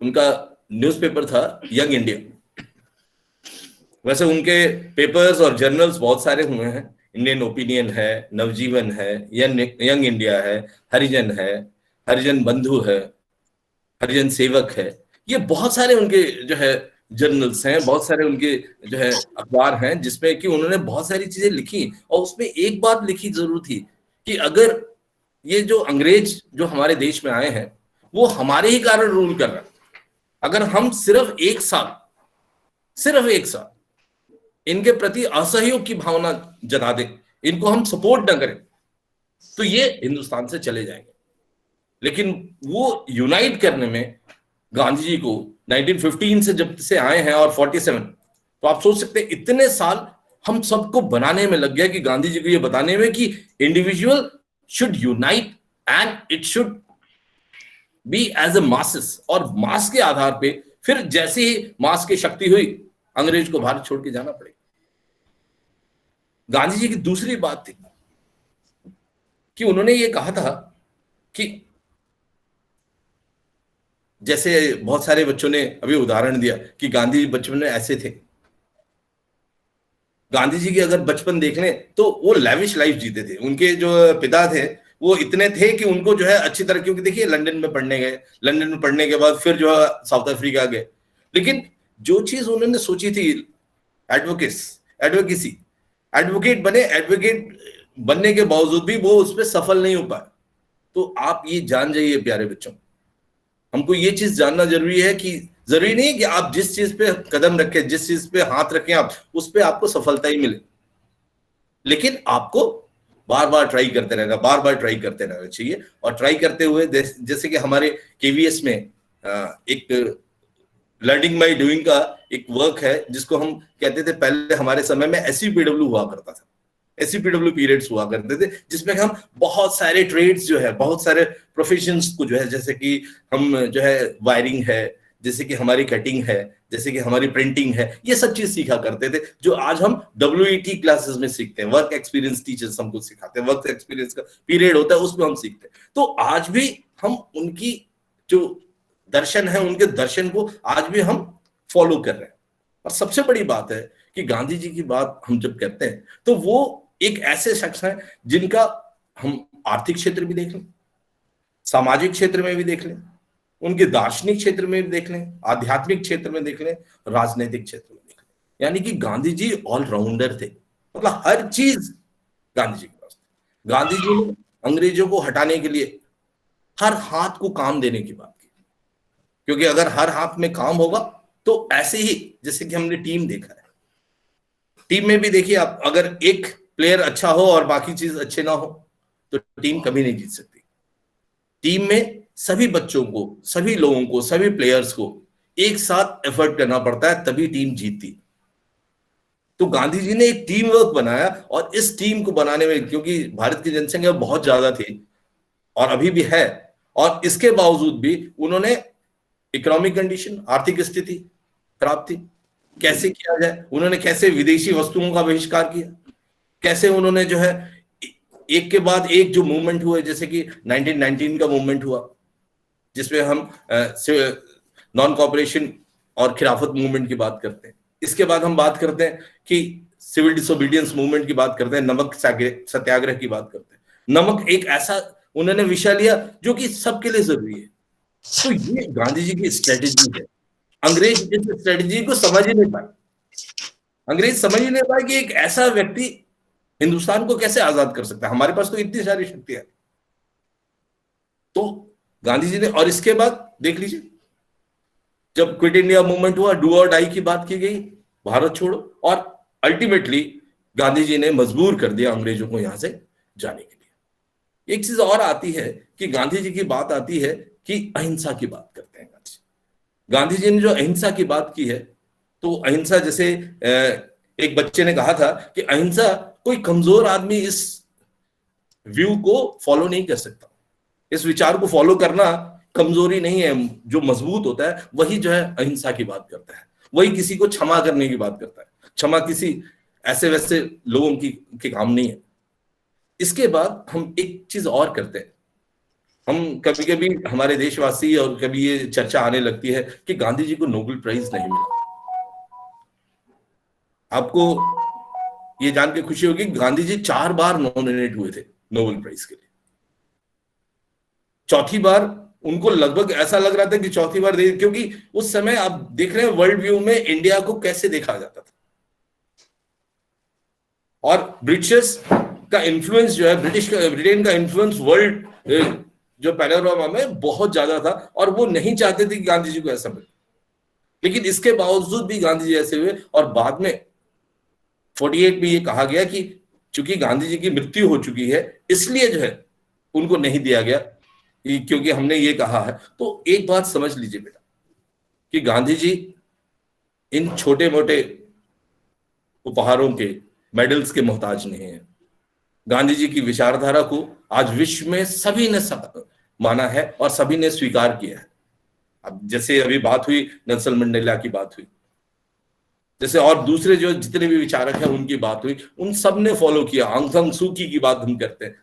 उनका न्यूज़पेपर था यंग इंडिया। वैसे उनके पेपर्स और जर्नल्स बहुत सारे हुए हैं। इंडियन ओपिनियन है, नवजीवन है, यंग इंडिया है, हरिजन बंधु है, हरिजन सेवक है। ये बहुत सारे उनके जो है जर्नल्स हैं, बहुत सारे उनके जो है अखबार हैं जिसमें कि उन्होंने बहुत सारी चीजें लिखी। और उसमें एक बात लिखी जरूर थी कि अगर ये जो अंग्रेज जो हमारे देश में आए हैं वो हमारे ही कारण रूल कर रहे हैं, अगर हम सिर्फ एक साल इनके प्रति असहयोग की भावना जता दें, इनको हम सपोर्ट न करें, तो ये हिंदुस्तान से चले जाएंगे। लेकिन वो यूनाइट करने में गांधी जी को 1915 से जब से आए हैं और 47, तो आप सोच सकते हैं इतने साल हम सबको बनाने में लग गया कि गांधी जी को ये बताने में कि individual should unite and it should be as a masses. और मास के आधार पे फिर जैसे ही मास की शक्ति हुई, अंग्रेज को भारत छोड़ के जाना पड़ेगा। गांधी जी की दूसरी बात थी कि उन्होंने ये कहा था कि जैसे बहुत सारे बच्चों ने अभी उदाहरण दिया कि गांधी जी बचपन में ऐसे थे। गांधी जी की अगर बचपन देख लें तो वो लैविश लाइफ जीते थे। उनके जो पिता थे वो इतने थे कि उनको जो है अच्छी तरह, क्योंकि देखिए लंदन में पढ़ने गए, लंदन में पढ़ने के बाद फिर जो है साउथ अफ्रीका गए, लेकिन जो चीज उन्होंने सोची थी एडवोकेट बने, एडवोकेट बनने के बावजूद भी वो उस पर सफल नहीं हो पाए। तो आप ये जान जाइए प्यारे बच्चों, हमको ये चीज जानना जरूरी है कि जरूरी नहीं है कि आप जिस चीज पे कदम रखें, जिस चीज पे हाथ रखें, आप उस पे आपको सफलता ही मिले, लेकिन आपको बार बार ट्राई करते रहना चाहिए। और ट्राई करते हुए जैसे कि हमारे केवीएस में एक लर्निंग बाय डूइंग का एक वर्क है जिसको हम कहते थे, पहले हमारे समय में एससीपीडब्ल्यू हुआ करता था, एससीपीडब्ल्यू पीरियड्स हुआ करते थे, जिसमें हम बहुत सारे ट्रेड्स जो है, बहुत सारे प्रोफेशंस को जो है, जैसे कि हम जो है वायरिंग है, जैसे कि हमारी कटिंग है, जैसे कि हमारी प्रिंटिंग है, ये सब चीज सीखा करते थे, जो आज हम WET क्लासेस में सीखते हैं। वर्क एक्सपीरियंस टीचर्स हमको सिखाते हैं, वर्क एक्सपीरियंस का पीरियड होता है उसमें हम सीखते हैं। तो आज भी हम उनकी जो दर्शन है, उनके दर्शन को आज भी हम फॉलो कर रहे हैं। और सबसे बड़ी बात है कि गांधी जी की बात हम जब कहते हैं तो वो एक ऐसे शख्स हैं जिनका हम आर्थिक क्षेत्र भी देख लें, सामाजिक क्षेत्र में भी देख लें, उनके दार्शनिक क्षेत्र में भी देख लें, आध्यात्मिक क्षेत्र में देख लें, राजनीतिक क्षेत्र में देख लें, यानी कि गांधी जी ऑलराउंडर थे। मतलब हर चीज गांधी जी के पास। गांधी जी ने अंग्रेजों को हटाने के लिए हर हाथ को काम देने की बात की, क्योंकि अगर हर हाथ में काम होगा तो ऐसे ही जैसे कि हमने टीम देखा है, टीम में भी देखिए आप, अगर एक प्लेयर अच्छा हो और बाकी चीज अच्छे ना हो तो टीम कभी नहीं जीत सकती। टीम में सभी बच्चों को, सभी लोगों को, सभी प्लेयर्स को एक साथ एफर्ट करना पड़ता है, तभी टीम जीतती। तो गांधी जी ने एक टीम वर्क बनाया, और इस टीम को बनाने में, क्योंकि भारत की जनसंख्या बहुत ज्यादा थी और अभी भी है, और इसके बावजूद भी उन्होंने इकोनॉमिक कंडीशन, आर्थिक स्थिति खराब थी, कैसे किया जाए, उन्होंने कैसे विदेशी वस्तुओं का बहिष्कार किया, कैसे उन्होंने जो है एक के बाद एक जो मूवमेंट हुए, जैसे कि 1919 का मूवमेंट हुआ जिसमें हम नॉन कॉपरेशन और खिलाफत मूवमेंट की बात करते हैं। इसके बाद हम बात करते हैं कि सिविल डिसोबीडियंस मूवमेंट की बात करते हैं, नमक सत्याग्रह की बात करते हैं। नमक एक ऐसा उन्होंने विषय लिया जो कि सबके लिए जरूरी है। तो ये गांधी जी की स्ट्रेटेजी है। अंग्रेज इस स्ट्रेटेजी को समझ ही नहीं पाए, अंग्रेज समझ ही नहीं पाए कि एक ऐसा व्यक्ति हिंदुस्तान को कैसे आजाद कर सकता है, हमारे पास तो इतनी सारी शक्तियां है। तो गांधी जी ने, और इसके बाद देख लीजिए जब क्विट इंडिया मूवमेंट हुआ, डू और डाई की बात की गई, भारत छोड़ो, और अल्टीमेटली गांधी जी ने मजबूर कर दिया अंग्रेजों को यहां से जाने के लिए। एक चीज और आती है कि गांधी जी की बात आती है कि अहिंसा की बात करते हैं। गांधी जी ने जो अहिंसा की बात की है, तो अहिंसा, जैसे एक बच्चे ने कहा था कि अहिंसा, कोई कमजोर आदमी इस व्यू को फॉलो नहीं कर सकता, इस विचार को फॉलो करना कमजोरी नहीं है, जो मजबूत होता है वही जो है अहिंसा की बात करता है, वही किसी को क्षमा करने की बात करता है। क्षमा किसी ऐसे वैसे लोगों की काम नहीं है। इसके बाद हम एक चीज और करते हैं, हम कभी कभी हमारे देशवासी और कभी ये चर्चा आने लगती है कि गांधी जी को नोबेल प्राइज नहीं मिला। आपको ये जान के खुशी होगी, गांधी जी 4 बार नॉमिनेट हुए थे नोबेल प्राइज के लिए। चौथी बार उनको लगभग ऐसा लग रहा था कि चौथी बार दे, क्योंकि उस समय आप देख रहे हैं वर्ल्ड व्यू में इंडिया को कैसे देखा जाता था, और ब्रिटिश का इन्फ्लुएंस जो है, ब्रिटेन का इन्फ्लुएंस वर्ल्ड जो पैनोरामा में बहुत ज्यादा था, और वो नहीं चाहते थे कि गांधी जी को ऐसा मिले। लेकिन इसके बावजूद भी गांधी जी ऐसे हुए, और बाद में 48 में ये कहा गया कि चूंकि गांधी जी की मृत्यु हो चुकी है इसलिए जो है उनको नहीं दिया गया, क्योंकि हमने ये कहा है। तो एक बात समझ लीजिए बेटा कि गांधी जी इन छोटे मोटे उपहारों के, मेडल्स के मोहताज नहीं है। गांधी जी की विचारधारा को आज विश्व में सभी ने माना है और सभी ने स्वीकार किया है। अब जैसे अभी बात हुई नेल्सन मंडेला की बात हुई, जैसे और दूसरे जो जितने भी विचारक हैं उनकी बात हुई, उन सब ने फॉलो किया। आंग सान सू की बात हम करते हैं,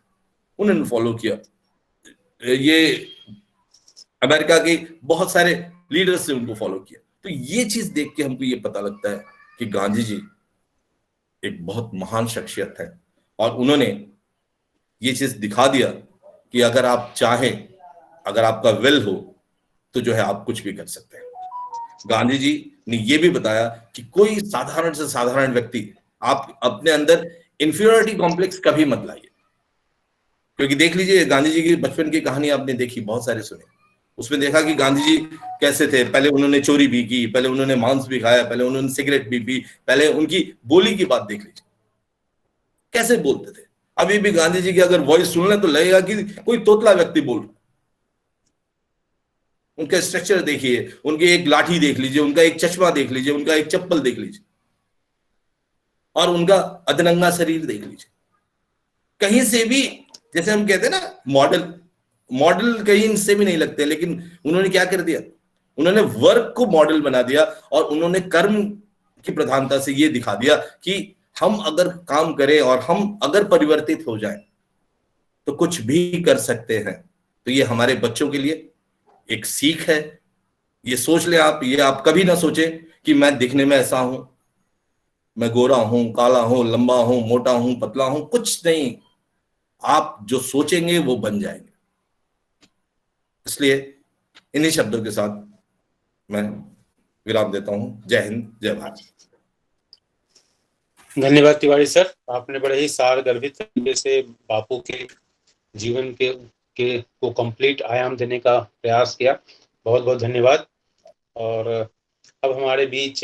उन्होंने फॉलो किया। ये अमेरिका के बहुत सारे लीडर्स ने उनको फॉलो किया। तो ये चीज देख के हमको ये पता लगता है कि गांधी जी एक बहुत महान शख्सियत है, और उन्होंने ये चीज दिखा दिया कि अगर आप चाहें, अगर आपका विल हो तो जो है आप कुछ भी कर सकते हैं। गांधी जी ने ये भी बताया कि कोई साधारण से साधारण व्यक्ति, आप अपने अंदर इंफीरियरिटी कॉम्प्लेक्स कभी मत लाइए। क्योंकि देख लीजिए गांधी जी की बचपन की कहानी आपने देखी, बहुत सारे सुने, उसमें देखा कि गांधी जी कैसे थे। पहले उन्होंने चोरी भी की, पहले उन्होंने मांस भी खाया, पहले उन्होंने सिगरेट भी पी, पहले उनकी बोली की बात देख लीजिए कैसे बोलते थे। अभी भी गांधी जी की अगर वॉइस सुन ले तो लगेगा कि कोई तोतला व्यक्ति बोल रहा। उनका स्ट्रक्चर देखिए, उनकी एक लाठी देख लीजिए, उनका एक चश्मा देख लीजिए, उनका एक चप्पल देख लीजिए, और उनका अधनंगा शरीर देख लीजिए। कहीं से भी, जैसे हम कहते हैं ना मॉडल कहीं से भी नहीं लगते, लेकिन उन्होंने क्या कर दिया, उन्होंने वर्क को मॉडल बना दिया, और उन्होंने कर्म की प्रधानता से ये दिखा दिया कि हम अगर काम करें और हम अगर परिवर्तित हो जाएं तो कुछ भी कर सकते हैं। तो ये हमारे बच्चों के लिए एक सीख है। ये सोच ले आप, ये आप कभी ना सोचे कि मैं दिखने में ऐसा हूं, मैं गोरा हूं, काला हूं, लंबा हूं, मोटा हूं, पतला हूं, कुछ नहीं। आप जो सोचेंगे वो बन जाएंगे। इसलिए इन्हीं शब्दों के साथ मैं विराम देता हूं। जय हिंद, जय भारत। धन्यवाद तिवारी सर, आपने बड़े ही सारगर्भित तरीके से बापू के जीवन के के को कंप्लीट आयाम देने का प्रयास किया। बहुत बहुत धन्यवाद। और अब हमारे बीच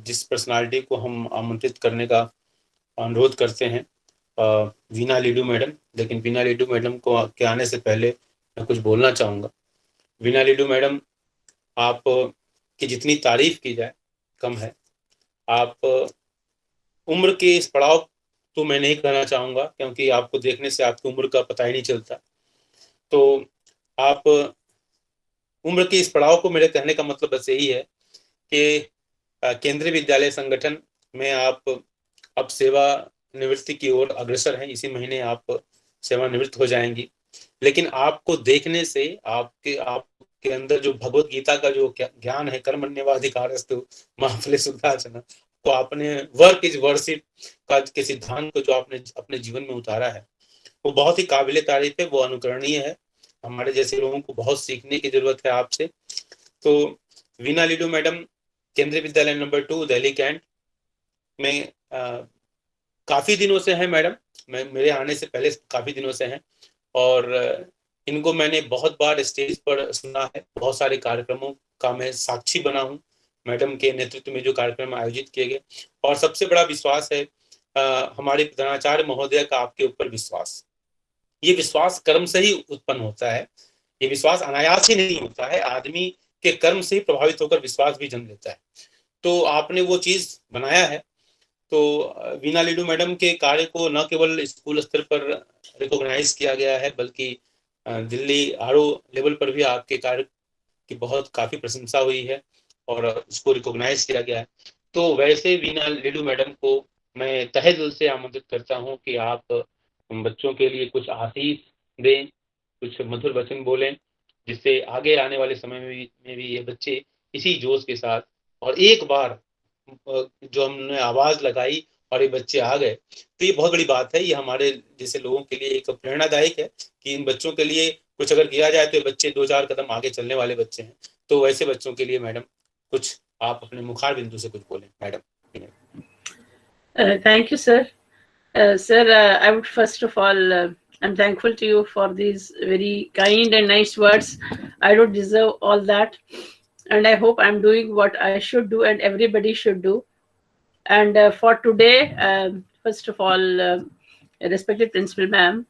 जिस पर्सनालिटी को हम आमंत्रित करने का अनुरोध करते हैं, वीना लीडू मैडम। लेकिन वीना लीडू मैडम को के आने से पहले मैं कुछ बोलना चाहूँगा। वीना लीडू मैडम, आप की जितनी तारीफ की जाए कम है। आप उम्र के इस पड़ाव तो मैं नहीं कहना चाहूँगा, क्योंकि आपको देखने से आपकी उम्र का पता ही नहीं चलता। तो आप उम्र के इस पड़ाव को, मेरे कहने का मतलब बस यही है कि केंद्रीय विद्यालय संगठन में आप अब सेवा निवृत्ति की ओर अग्रसर हैं। इसी महीने आप सेवानिवृत्त हो जाएंगी। लेकिन आपको देखने से आपके अंदर जो भगवत गीता का जो ज्ञान है, कर्मण्येवाधिकारस्तु मा फलेषु कदाचन, तो आपने वर्क इज वर्शिप का के सिद्धांत को जो आपने अपने जीवन में उतारा है, वो बहुत ही काबिले तारीफ है, वो अनुकरणीय है। हमारे जैसे लोगों को बहुत सीखने की जरूरत है आपसे। तो वीना लीडू मैडम केंद्रीय विद्यालय नंबर 2 दिल्ली कैंट में काफी दिनों से हैं मैडम। मेरे आने से पहले काफी दिनों से हैं, और इनको मैंने बहुत बार स्टेज पर सुना है। बहुत सारे कार्यक्रमों का मैं साक्षी बना हूँ, मैडम के नेतृत्व में जो कार्यक्रम आयोजित किए गए। और सबसे बड़ा विश्वास है हमारे प्रधानाचार्य महोदय का आपके ऊपर विश्वास। ये विश्वास कर्म से ही उत्पन्न होता है, ये विश्वास अनायास ही नहीं होता है। आदमी के कर्म से ही प्रभावित होकर विश्वास भी जन्म लेता है। तो आपने वो चीज बनाया है। तो वीना लीडू मैडम के कार्य को न केवल स्कूल स्तर पर रिकॉग्नाइज किया गया है, बल्कि दिल्ली आरओ लेवल पर भी आपके कार्य की काफी प्रशंसा हुई है और उसको रिकॉग्नाइज किया गया है। तो वैसे वीना लीडू मैडम को मैं तहे दिल से आमंत्रित करता हूं कि आप बच्चों के लिए कुछ आशीष दें, कुछ मधुर वचन बोलें, जिससे आगे आने वाले समय में भी ये बच्चे इसी जोश के साथ, और एक बार जो हमने आवाज लगाई और ये बच्चे आ गए, तो ये बहुत बड़ी बात है। ये हमारे जैसे लोगों के लिए एक प्रेरणादायक है कि इन बच्चों के लिए कुछ अगर किया जाए तो ये बच्चे 2-4 कदम आगे चलने वाले बच्चे हैं। तो वैसे बच्चों के लिए मैडम कुछ आप अपने मुखार बिंदु से कुछ बोलें madam. Thank you, sir. Sir, I would first of all, I'm thankful to you for these very kind and nice words. I don't deserve all that. And I hope I'm doing what I should do and everybody should do. And for today, first of all, respected principal ma'am,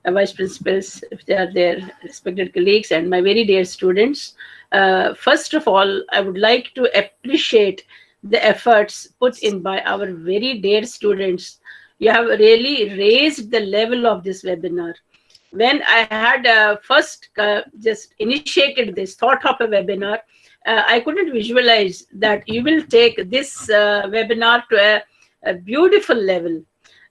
vice principals, if they are there, respected colleagues, and my very dear students, first of all, I would like to appreciate the efforts put in by our very dear students. You have really raised the level of this webinar. When I had first just initiated this thought of a webinar, I couldn't visualize that you will take this webinar to a beautiful level,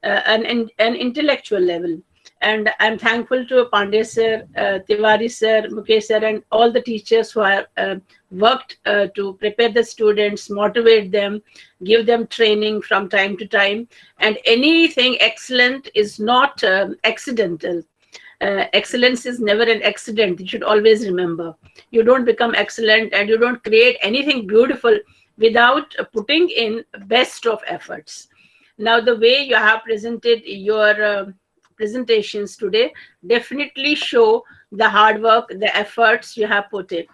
an intellectual level. And I'm thankful to Pandey sir, Tiwari sir, Mukesh sir, and all the teachers who have worked to prepare the students, motivate them, give them training from time to time. And anything excellent is not accidental. Excellence is never an accident. You should always remember. You don't become excellent and you don't create anything beautiful without putting in best of efforts. Now, the way you have presented your presentations today definitely show the hard work, the efforts you have put in.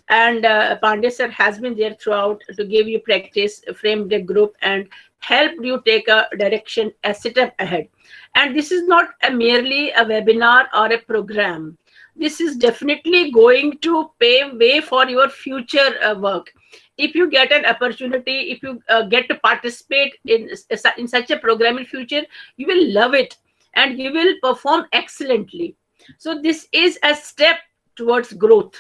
And Pandey sir has been there throughout to give you practice, framed a group, and helped you take a direction, a step ahead. And this is not merely a webinar or a program. This is definitely going to pave way for your future work. If you get an opportunity, if you get to participate in such a program in future, you will love it and you will perform excellently. So this is a step towards growth.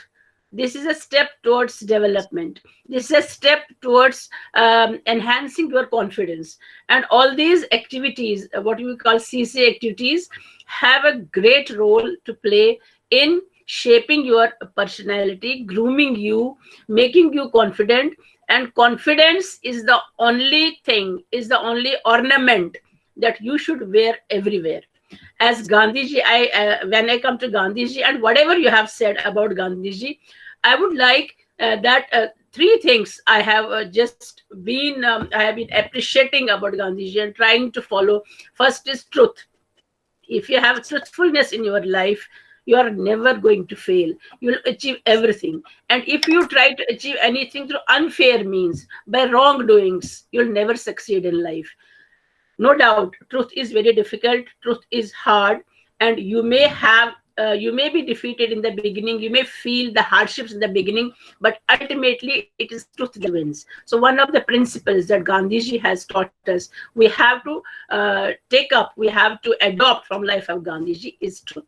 This is a step towards development. This is a step towards enhancing your confidence. And all these activities, what we call CC activities, have a great role to play in shaping your personality, grooming you, making you confident. And confidence is the only thing, is the only ornament that you should wear everywhere. As Gandhiji, when I come to Gandhiji and whatever you have said about Gandhiji, I would like that 3 things I have just been, I have been appreciating about Gandhiji and trying to follow. First is truth. If you have truthfulness in your life, you are never going to fail. You will achieve everything. And if you try to achieve anything through unfair means, by wrongdoings, you'll never succeed in life. No doubt, truth is very difficult, truth is hard, and you may be defeated in the beginning, you may feel the hardships in the beginning, but ultimately it is truth that wins. So one of the principles that Gandhiji has taught us, we have to take up, we have to adopt from life of Gandhiji is truth.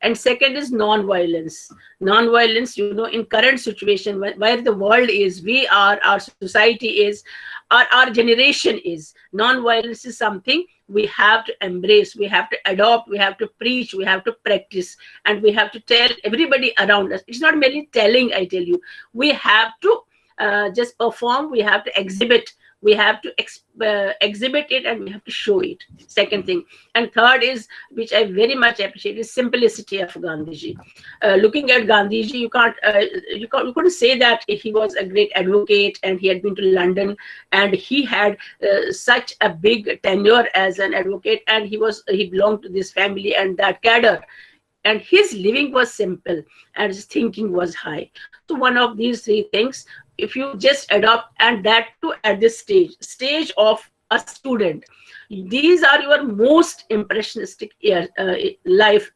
And second is non-violence. Non-violence, in current situation where the world is, we are, our society is, our generation is, non-violence is something we have to embrace, we have to adopt, we have to preach, we have to practice, and we have to tell everybody around us. It's not merely telling, I tell you. We have to just perform, we have to exhibit, we have to exhibit it, and we have to show it. Second thing. And third is, which I very much appreciate, is simplicity of Gandhiji. Looking at Gandhiji, you couldn't say that he was a great advocate and he had been to London and he had such a big tenure as an advocate, and he belonged to this family and that cadre. And his living was simple and his thinking was high. So one of these three things, if you just adopt, and that too at this stage of a student, these are your most impressionistic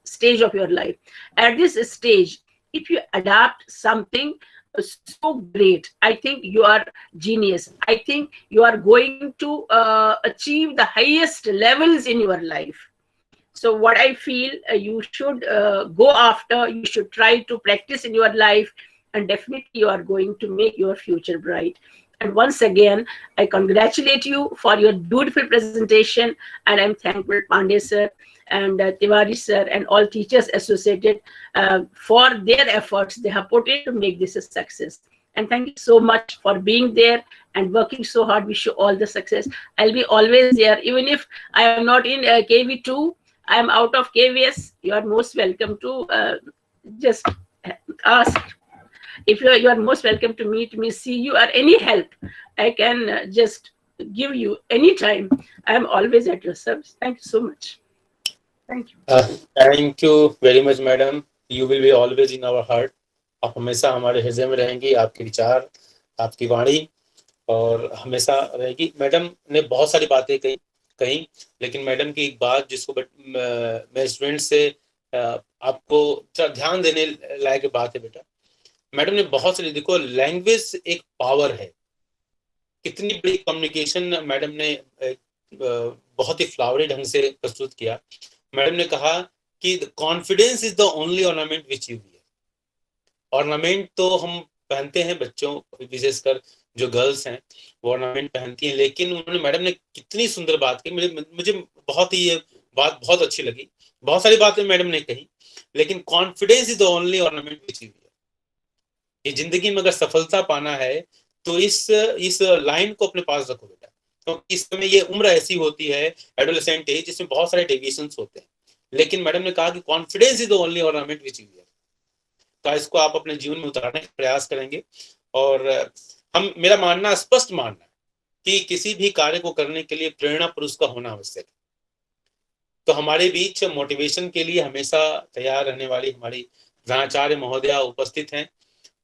stage of your life. At this stage, if you adapt something so great, I think you are genius. I think you are going to achieve the highest levels in your life. So what I feel you should go after, you should try to practice in your life, and definitely you are going to make your future bright. And once again, I congratulate you for your beautiful presentation, and I'm thankful Pandey sir and Tiwari sir and all teachers associated for their efforts they have put in to make this a success. And thank you so much for being there and working so hard. Wish you all the success. I'll be always there, even if I am not in KV2, I am out of KVS. You are most welcome to just ask. If you are most welcome to meet me, see you, or any help I can just give you anytime. I am always at your service. Thank you so much. Thank you. Thank you very much, madam. You will be always in our heart. आप हमेशा हमारे हृदय में रहेंगी. आपके विचार, आपकी वाणी और हमेशा रहेगी. मैडम ने बहुत सारी बातें कही, लेकिन मैडम की एक बात जिसको मैं स्टूडेंट से आपको ध्यान देने लायक बात है बेटा. मैडम ने बहुत सारी, देखो लैंग्वेज एक पावर है. कितनी बड़ी कम्युनिकेशन मैडम ने बहुत ही फ्लावरी ढंग से प्रस्तुत किया. मैडम ने कहा कि confidence is the only ornament which you wear. Ornament तो हम पहनते हैं, बच्चों विशेषकर जो गर्ल्स हैं वो ऑर्नामेंट पहनती हैं, लेकिन उन्होंने, मैडम ने कितनी सुंदर बात की. मुझे बहुत ही ये बात बहुत अच्छी लगी. बहुत सारी बातें मैडम ने कही, लेकिन confidence is the only ornament which you wear. ये जिंदगी में अगर सफलता पाना है तो इस लाइन को अपने पास रखो बेटा, क्योंकि इस समय ये उम्र ऐसी होती है, एडोलेसेंट एज, जिसमें बहुत सारे डेविएशंस होते हैं. लेकिन मैडम ने कहा कि confidence is the only ornament which you wear. तो इसको आप अपने जीवन में उतारने का प्रयास करेंगे. और मेरा मानना, स्पष्ट मानना, कि किसी भी कार्य को करने के लिए प्रेरणा पुरुष का होना आवश्यक है. तो हमारे बीच मोटिवेशन के लिए हमेशा तैयार रहने वाली हमारी प्रधानाचार्य महोदया उपस्थित हैं,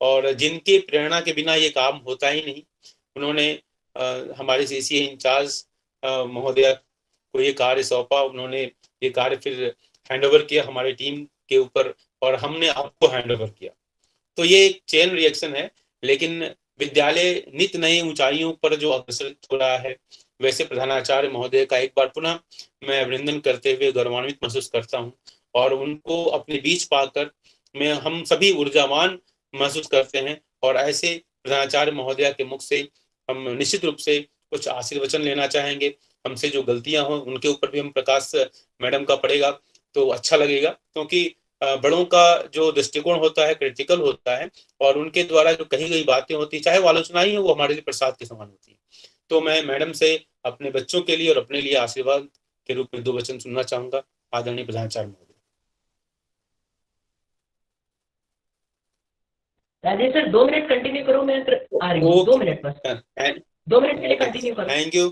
और जिनके प्रेरणा के बिना ये काम होता ही नहीं. उन्होंने हमारे सीसीए इंचार्ज महोदया को ये कार्य सौंपा, उन्होंने ये कार्य फिर हैंडओवर किया हमारी टीम के ऊपर, और हमने आपको हैंडओवर किया. तो ये एक चेन रिएक्शन है. लेकिन विद्यालय नित नई ऊंचाइयों पर जो अग्रसर हो रहा है, वैसे प्रधानाचार्य महोदय का एक बार पुनः मैं अभिनंदन करते हुए गौरवान्वित महसूस करता हूँ, और उनको अपने बीच पाकर हम सभी ऊर्जावान महसूस करते हैं. और ऐसे प्रधानाचार्य महोदया के मुख से हम निश्चित रूप से कुछ आशीर्वचन लेना चाहेंगे. हमसे जो गलतियां हो उनके ऊपर भी हम प्रकाश मैडम का पड़ेगा तो अच्छा लगेगा, क्योंकि बड़ों का जो दृष्टिकोण होता है क्रिटिकल होता है, और उनके द्वारा जो कही गई बातें होती है, चाहे वो आलोचना ही हो, वो हमारे लिए प्रसाद के समान होती है. तो मैं मैडम से अपने बच्चों के लिए और अपने लिए आशीर्वाद के रूप में 2 वचन सुनना चाहूंगा. आदरणीय प्रधानाचार्य महोदय. राजेश सर 2 मिनट कंटिन्यू करो, मैं आ रही हूँ. 2 मिनट बस, 2 मिनट के लिए कंटिन्यू करो. Thank you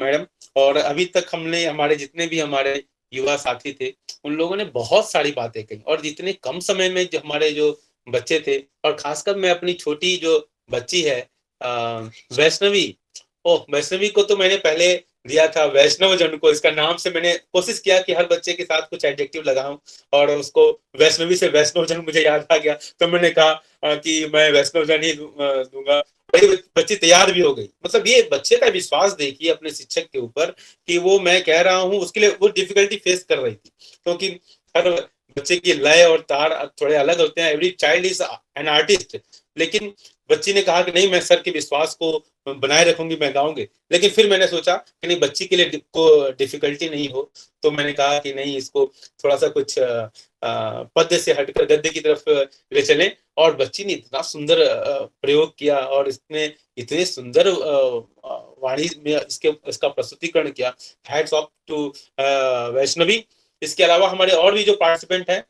madam. और अभी तक हमने हमारे जितने भी हमारे युवा साथी थे, उन लोगों ने बहुत सारी बातें कही और इतने कम समय में जो हमारे जो बच्चे थे, और खासकर मैं अपनी छोटी जो बच्ची है वैष्णवी, वैष्णवी को तो मैंने पहले दिया था वैष्णव जन को, इसका नाम से मैंने कोशिश किया कि हर बच्चे के साथ कुछ एडजेक्टिव लगाऊं, और उसको वैष्णवी से वैष्णव जन मुझे याद आ गया, तो मैंने कहा कि मैं वैष्णव जन ही दूंगा। बच्ची तैयार भी हो गई। मतलब ये बच्चे का विश्वास देखिए अपने शिक्षक के ऊपर कि वो मैं कह रहा हूँ उसके लिए वो डिफिकल्टी फेस कर रही थी, क्योंकि हर बच्चे की लय और तार थोड़े अलग होते हैं। Every child is an artist, लेकिन बच्ची ने कहा कि नहीं, मैं सर के विश्वास को बनाए रखूंगी, मैं गाऊंगी। लेकिन फिर मैंने सोचा कि नहीं, बच्ची के लिए को डिफिकल्टी नहीं हो, तो मैंने कहा कि नहीं, इसको थोड़ा सा कुछ पद्य से हटकर गद्य की तरफ ले चलें। और बच्ची ने इतना सुंदर प्रयोग किया और इसने इतने सुंदर वाणी में इसका प्रस्तुतिकरण किया। Hats off to Vaishnavi. इसके अलावा हमारे और भी जो पार्टिसिपेंट हैं,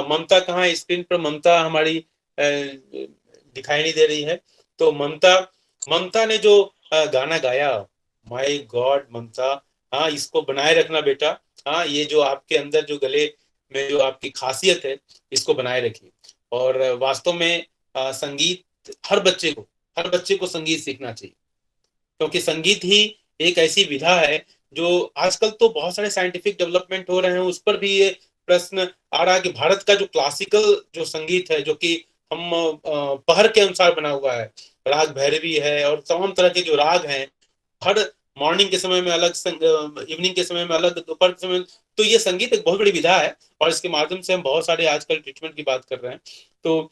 ममता कहाँ है स्क्रीन पर? ममता हमारी दिखाई नहीं दे रही है। तो ममता ने जो गाना गाया, माय गॉड ममता, हाँ, इसको बनाए रखना बेटा। हाँ, ये जो आपके अंदर जो गले में जो आपकी खासियत है, इसको बनाए रखिए। और वास्तव में संगीत हर बच्चे को संगीत सीखना चाहिए, क्योंकि संगीत ही एक ऐसी विधा है जो आजकल तो बहुत सारे साइंटिफिक डेवलपमेंट हो रहे हैं, उस पर भी ये प्रश्न आ रहा है कि भारत का जो क्लासिकल जो संगीत है, जो कि हम पहर के अनुसार बना हुआ है, राग भैरवी है और तमाम तरह के जो राग हैं, हर मॉर्निंग के समय में अलग, इवनिंग के समय में अलग, दोपहर के समय में, तो ये संगीत एक बहुत बड़ी विधा है और इसके माध्यम से हम बहुत सारे आजकल ट्रीटमेंट की बात कर रहे हैं। तो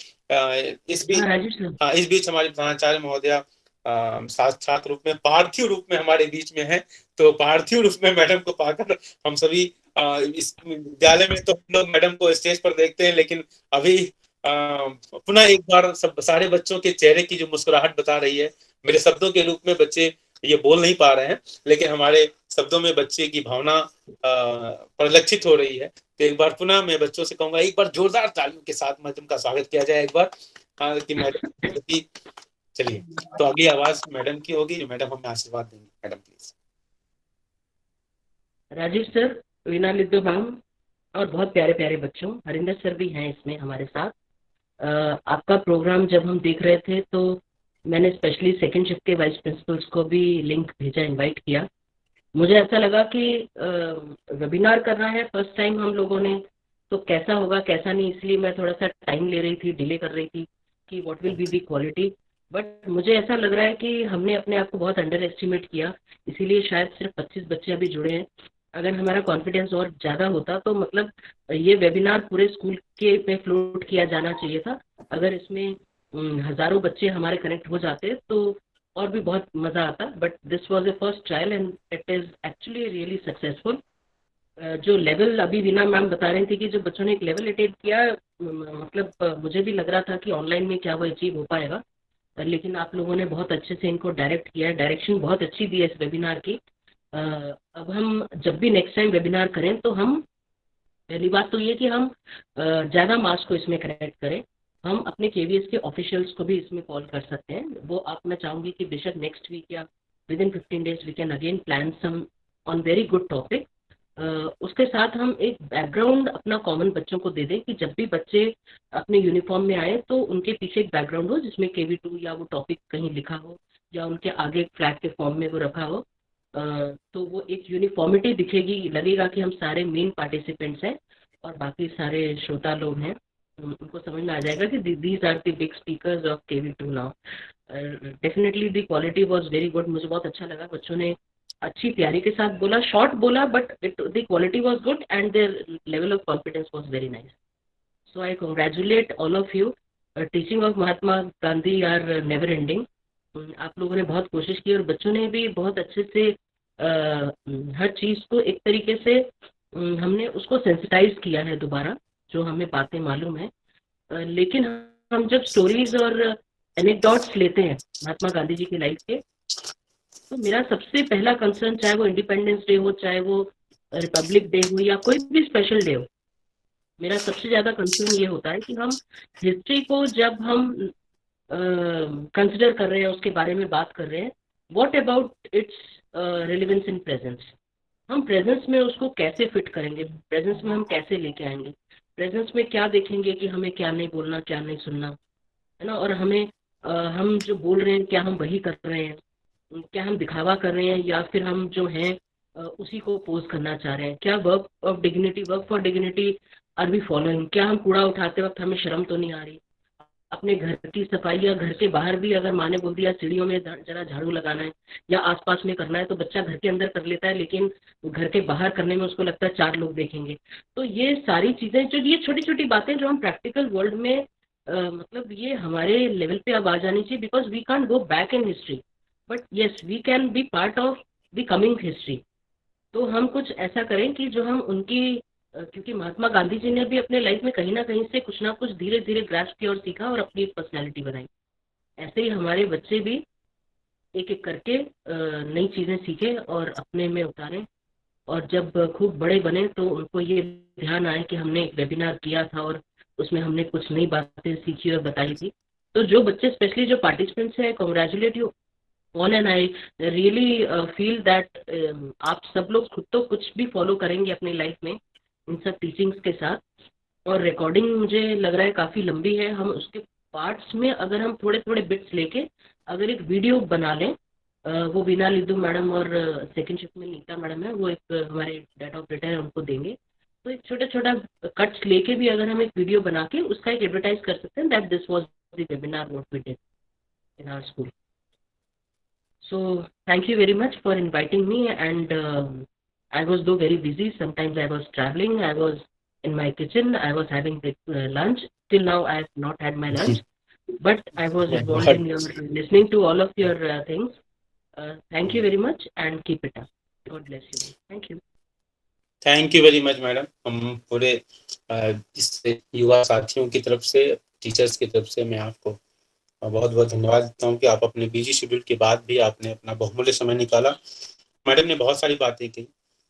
इस बीच हमारे प्रधानाचार्य महोदया साक्षात रूप में, पार्थिव रूप में हमारे बीच में है। तो पार्थिव रूप में मैडम को पाकर हम सभी इस विद्यालय में तो हम लोग मैडम को स्टेज पर देखते हैं, लेकिन अभी पुनः एक बार सारे बच्चों के चेहरे की जो मुस्कुराहट बता रही है, मेरे शब्दों के रूप में बच्चे ये बोल नहीं पा रहे हैं, लेकिन हमारे शब्दों में बच्चे की भावना परिलक्षित हो रही है। तो एक बार पुनः मैं बच्चों से कहूंगा, एक बार जोरदार तालियों के साथ मैडम का स्वागत किया जाए एक बार, कि मैडम की। चलिए, तो अगली आवाज मैडम की होगी, मैडम हमें आशीर्वाद देंगे। Madam please. Rajesh sir, Veena Liddo ma'am और बहुत प्यारे प्यारे बच्चों, हरिंदर सर भी हैं इसमें हमारे साथ। आपका प्रोग्राम जब हम देख रहे थे तो मैंने स्पेशली सेकंड शिफ्ट के वाइस प्रिंसिपल्स को भी लिंक भेजा, इनवाइट किया। मुझे ऐसा लगा कि वेबिनार करना है फर्स्ट टाइम हम लोगों ने, तो कैसा होगा कैसा नहीं, इसलिए मैं थोड़ा सा टाइम ले रही थी, डिले कर रही थी कि what will be the quality. But मुझे ऐसा लग रहा है कि हमने अपने आप को बहुत अंडर एस्टिमेट किया, इसीलिए शायद सिर्फ 25 बच्चे अभी जुड़े हैं। अगर हमारा कॉन्फिडेंस और ज़्यादा होता तो मतलब ये वेबिनार पूरे स्कूल के पे फ्लोट किया जाना चाहिए था। अगर इसमें हज़ारों बच्चे हमारे कनेक्ट हो जाते तो और भी बहुत मज़ा आता। But this was a first trial and it is actually really successful. जो लेवल अभी वीना मैम बता रही थी कि जो बच्चों ने एक लेवल अटेंड किया, मतलब मुझे भी लग रहा था कि ऑनलाइन में क्या वो अचीव हो पाएगा, लेकिन आप लोगों ने बहुत अच्छे से इनको डायरेक्ट किया है, डायरेक्शन बहुत अच्छी दी है इस वेबिनार की। अब हम जब भी नेक्स्ट टाइम वेबिनार करें तो हम, पहली बात तो ये कि हम ज़्यादा मास को इसमें कनेक्ट करें। हम अपने KVS के ऑफिशियल्स को भी इसमें कॉल कर सकते हैं। वो आप, मैं चाहूँगी कि बेशक नेक्स्ट वीक या within 15 days we can again plan some on very good topic. उसके साथ हम एक बैकग्राउंड अपना कॉमन बच्चों को दे दें कि जब भी बच्चे अपने यूनिफॉर्म में आए तो उनके पीछे एक बैकग्राउंड हो जिसमें KV2 या वो टॉपिक कहीं लिखा हो या उनके आगे एक फ्लैग के फॉर्म में वो रखा हो। तो वो एक यूनिफॉर्मिटी दिखेगी, लगेगा कि हम सारे मेन पार्टिसिपेंट्स हैं और बाकी सारे श्रोता लोग हैं। उनको समझ में आ जाएगा कि these are the big speakers of KV2 now. Definitely the quality was very good. मुझे बहुत अच्छा लगा, बच्चों ने अच्छी तैयारी के साथ बोला, शॉर्ट बोला, but the quality was good and their level of confidence was very nice. So I congratulate all of you. Teaching of Mahatma Gandhi are never ending. आप लोगों ने बहुत कोशिश की और बच्चों ने भी बहुत अच्छे से हर चीज़ को एक तरीके से हमने उसको सेंसिटाइज किया है दोबारा, जो हमें बातें मालूम है। लेकिन हम जब स्टोरीज और एनेक्डोट्स लेते हैं महात्मा गांधी जी की लाइफ के, तो मेरा सबसे पहला कंसर्न, चाहे वो इंडिपेंडेंस डे हो, चाहे वो रिपब्लिक डे हो या कोई भी स्पेशल डे हो, मेरा सबसे ज़्यादा कंसर्न ये होता है कि हम हिस्ट्री को जब हम कंसिडर कर रहे हैं, उसके बारे में बात कर रहे हैं, what about it's relevance in presence. हम प्रेजेंस में उसको कैसे फिट करेंगे, प्रेजेंस में हम कैसे लेके आएंगे, प्रेजेंस में क्या देखेंगे कि हमें क्या नहीं बोलना, क्या नहीं सुनना, है ना। और हमें हम जो बोल रहे हैं क्या हम वही कर रहे हैं, क्या हम दिखावा कर रहे हैं, या फिर हम जो हैं उसी को पोज करना चाह रहे हैं। क्या work for dignity are we following, क्या हम कूड़ा उठाते वक्त हमें शर्म तो नहीं आ रही। अपने घर की सफाई या घर के बाहर भी अगर माँ ने बोल दिया सीढ़ियों में जरा झाड़ू लगाना है या आसपास में करना है, तो बच्चा घर के अंदर कर लेता है, लेकिन घर के बाहर करने में उसको लगता है 4 लोग देखेंगे। तो ये सारी चीजें जो, ये छोटी छोटी बातें जो हम प्रैक्टिकल वर्ल्ड में मतलब ये हमारे लेवल पे अब आ जानी चाहिए, because we can't go back in history, but yes we can be part of the coming history. तो हम कुछ ऐसा करें कि जो हम उनकी क्योंकि महात्मा गांधी जी ने भी अपने लाइफ में कहीं ना कहीं से कुछ ना कुछ धीरे धीरे ग्रास्प किया और सीखा और अपनी पर्सनैलिटी बनाई। ऐसे ही हमारे बच्चे भी एक एक करके नई चीज़ें सीखें और अपने में उतारें, और जब खूब बड़े बने तो उनको ये ध्यान आए कि हमने एक वेबिनार किया था और उसमें हमने कुछ नई बातें सीखी और बताई थी। तो जो बच्चे स्पेशली जो पार्टिसिपेंट्स हैं, congratulate you on, and I really feel that आप सब लोग खुद तो कुछ भी फॉलो करेंगे अपनी लाइफ में इन सब टीचिंग्स के साथ। और रिकॉर्डिंग मुझे लग रहा है काफ़ी लंबी है, हम उसके पार्ट्स में अगर हम थोड़े थोड़े बिट्स लेके अगर एक वीडियो बना लें, वो बीना लिद्धू मैडम और सेकंड शिफ्ट में नीता मैडम है, वो एक हमारे डाटा ऑपरेटर है, उनको देंगे। तो एक छोटा छोटा कट्स लेके भी अगर हम एक वीडियो बना के उसका एक एडवर्टाइज कर सकते हैं, that this was the webinar what we did in our school. So thank you very much for inviting me, and I was though very busy. Sometimes I was traveling, I was in my kitchen, I was having lunch. Till now I have not had my lunch, but I was involved in your listening to all of your things. Thank you very much and keep it up. God bless you. Thank you. Thank you very much madam. हम पूरे इस युवा साथियों की तरफ से, teachers की तरफ से मैं आपको बहुत बहुत धन्यवाद देता हूँ कि आप अपने बिजी शेड्यूल के बाद भी आपने अपना बहुमूल्य समय निकाला। मैडम ने बहुत सारी बातें की।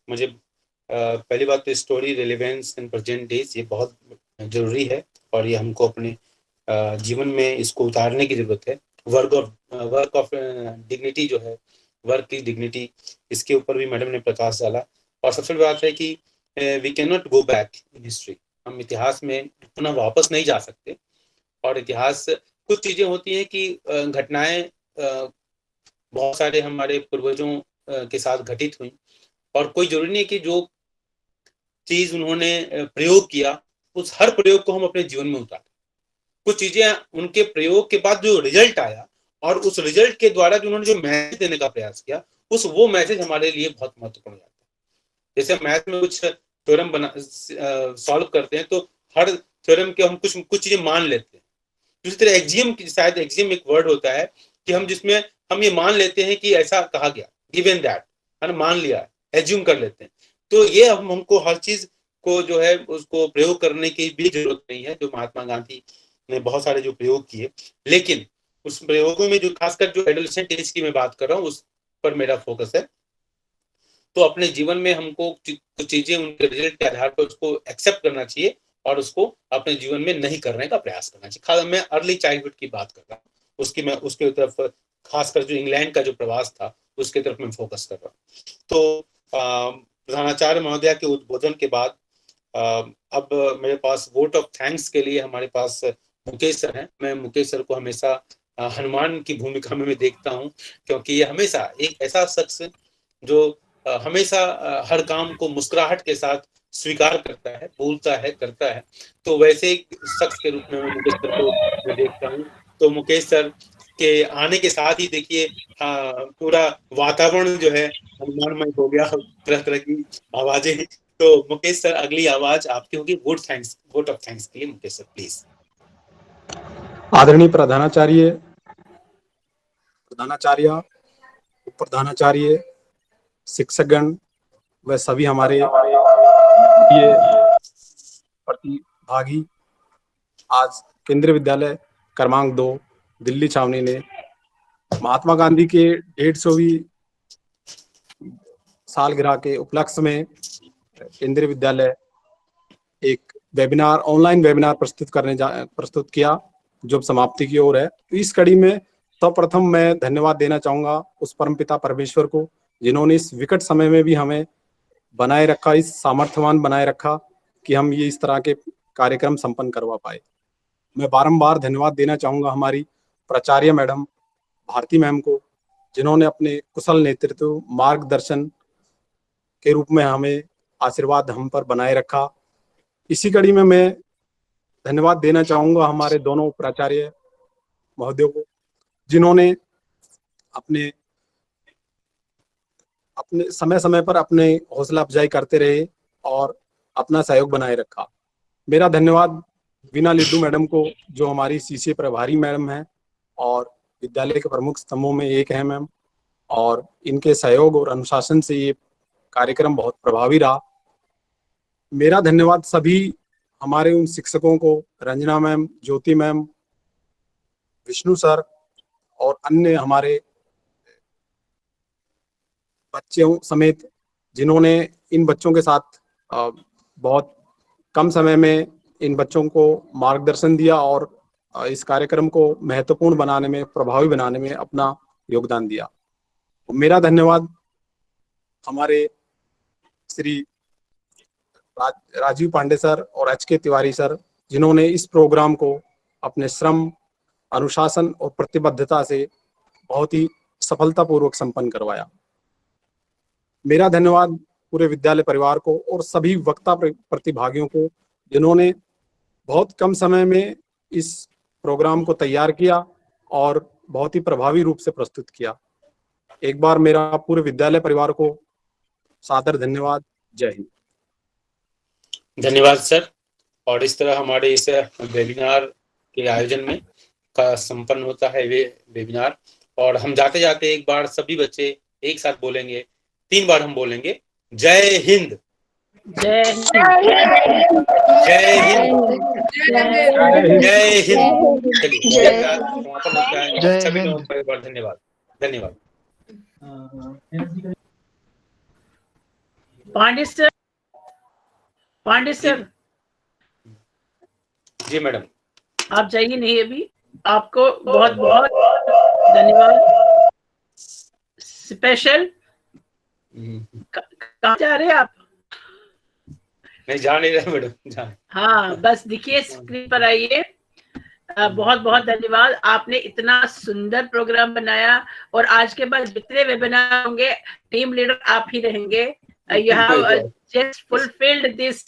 मुझे पहली बात तो story relevance in present days, ये बहुत ज़रूरी है और ये हमको अपने जीवन में इसको उतारने की ज़रूरत है। वर्क ऑफ डिग्निटी जो है, वर्क की डिग्निटी, इसके ऊपर भी मैडम ने प्रकाश डाला। और सबसे बड़ी बात है कि we can not go back in history, हम इतिहास में पुनः वापस नहीं जा सकते। और इतिहास कुछ चीज़ें होती हैं कि घटनाएं बहुत सारे हमारे पूर्वजों के साथ घटित हुई, और कोई जरूरी नहीं है कि जो चीज़ उन्होंने प्रयोग किया उस हर प्रयोग को हम अपने जीवन में उतारें। कुछ चीज़ें उनके प्रयोग के बाद जो रिजल्ट आया और उस रिजल्ट के द्वारा जो उन्होंने जो मैसेज देने का प्रयास किया, वो मैसेज हमारे लिए बहुत महत्वपूर्ण होता है। जैसे मैथ में कुछ थ्योरम सॉल्व करते हैं तो हर थ्योरम के हम कुछ चीज़ें मान लेते हैं। उसी तरह एक्सियम, शायद एक्सियम एक वर्ड होता है कि हम जिसमें हम ये मान लेते हैं कि ऐसा कहा गया, गिवन दैट, है ना, मान लिया, एज्यूम कर लेते हैं। तो ये हमको हर चीज को जो है उसको प्रयोग करने की भी जरूरत नहीं है, जो महात्मा गांधी ने बहुत सारे जो प्रयोग किए, लेकिन उस प्रयोगों में जो खासकर जो एडोलेसेंट एज की मैं बात कर रहा हूँ उस पर मेरा फोकस है। तो अपने जीवन में हमको कुछ चीजें उनके रिजल्ट के आधार पर उसको एक्सेप्ट करना चाहिए और उसको अपने जीवन में नहीं करने का प्रयास करना चाहिए। खास मैं अर्ली चाइल्डहुड की बात कर रहा हूँ, मैं उसके तरफ खासकर जो इंग्लैंड का जो प्रवास था उसके तरफ मैं फोकस कर रहा हूँ। तो प्रधानाचार्य महोदया के उद्बोधन के बाद अब मेरे पास वोट ऑफ थैंक्स के लिए हमारे पास मुकेश सर हैं। मैं मुकेश सर को हमेशा हनुमान की भूमिका में मैं देखता हूँ, क्योंकि ये हमेशा एक ऐसा शख्स जो हमेशा हर काम को मुस्कुराहट के साथ स्वीकार करता है, बोलता है, करता है। तो वैसे एक शख्स के रूप में मैं मुकेश सर को मैं देखता हूँ। तो मुकेश सर के आने के साथ ही देखिए पूरा वातावरण जो है हनुमानमय हो गया, तरह तरह की आवाजें। तो मुकेश सर अगली आवाज आपकी होगी वोट ऑफ थैंक्स के लिए। Mukesh sir please. आदरणीय प्रधानाचार्य, उपप्रधानाचार्य, शिक्षकगण व सभी हमारे प्रतिभागी, आज केंद्रीय विद्यालय क्रमांक 2 दिल्ली छावनी ने महात्मा गांधी के 150वीं सालगिरह के उपलक्ष्य में केंद्रीय विद्यालय एक वेबिनार, ऑनलाइन वेबिनार प्रस्तुत किया जो समाप्ति की ओर है। इस कड़ी में सर्वप्रथम मैं धन्यवाद देना चाहूंगा उस परमपिता परमेश्वर को, जिन्होंने इस विकट समय में भी हमें बनाए रखा, इस सामर्थ्यवान बनाए रखा कि हम ये इस तरह के कार्यक्रम संपन्न करवा पाए। मैं बारंबार धन्यवाद देना चाहूंगा हमारी प्राचार्य मैडम भारती मैम को, जिन्होंने अपने कुशल नेतृत्व मार्गदर्शन के रूप में हमें आशीर्वाद हम पर बनाए रखा। इसी कड़ी में मैं धन्यवाद देना चाहूंगा हमारे दोनों प्राचार्य महोदयों को, जिन्होंने अपने समय समय पर अपने हौसला अफजाई करते रहे और अपना सहयोग बनाए रखा। मेरा धन्यवाद वीना लिड्डू मैडम को, जो हमारी सीसीए प्रभारी मैडम है और विद्यालय के प्रमुख स्तंभों में एक है मैम, और इनके सहयोग और अनुशासन से ये कार्यक्रम बहुत प्रभावी रहा। मेरा धन्यवाद सभी हमारे उन शिक्षकों को, रंजना मैम, ज्योति मैम, विष्णु सर और अन्य हमारे बच्चों समेत, जिन्होंने इन बच्चों के साथ बहुत कम समय में इन बच्चों को मार्गदर्शन दिया और इस कार्यक्रम को महत्वपूर्ण बनाने में, प्रभावी बनाने में अपना योगदान दिया। मेरा धन्यवाद हमारे श्री राजीव पांडे सर और HK तिवारी सर, जिन्होंने इस प्रोग्राम को अपने श्रम, अनुशासन और प्रतिबद्धता से बहुत ही सफलतापूर्वक संपन्न करवाया। मेरा धन्यवाद पूरे विद्यालय परिवार को और सभी वक्ता प्रतिभागियों को, जिन्होंने बहुत कम समय में इस प्रोग्राम को तैयार किया और बहुत ही प्रभावी रूप से प्रस्तुत किया। एक बार मेरा पूरे विद्यालय परिवार को सादर धन्यवाद। जय हिंद। धन्यवाद सर। और इस तरह हमारे इस वेबिनार के आयोजन में का संपन्न होता है वेबिनार। और हम जाते जाते एक बार सभी बच्चे एक साथ बोलेंगे, 3 बार हम बोलेंगे, जय हिंद, जय हिंद, जय हिंद, जय हिंद। चलिए समापन होता है। सभी लोगों को एक बार धन्यवाद। धन्यवाद। Pandey sir, Pandey sir. जी मैडम। आप जाइए नहीं अभी। आपको बहुत बहुत धन्यवाद। स्पेशल कहाँ जा रहे हैं आप? नहीं जा नहीं रहे मैडम। हाँ बस दिखिए, स्क्रीन पर आइए। बहुत बहुत धन्यवाद। आपने इतना सुंदर प्रोग्राम बनाया और आज के बाद जितने वेबिनार होंगे टीम लीडर आप ही रहेंगे। You have just fulfilled this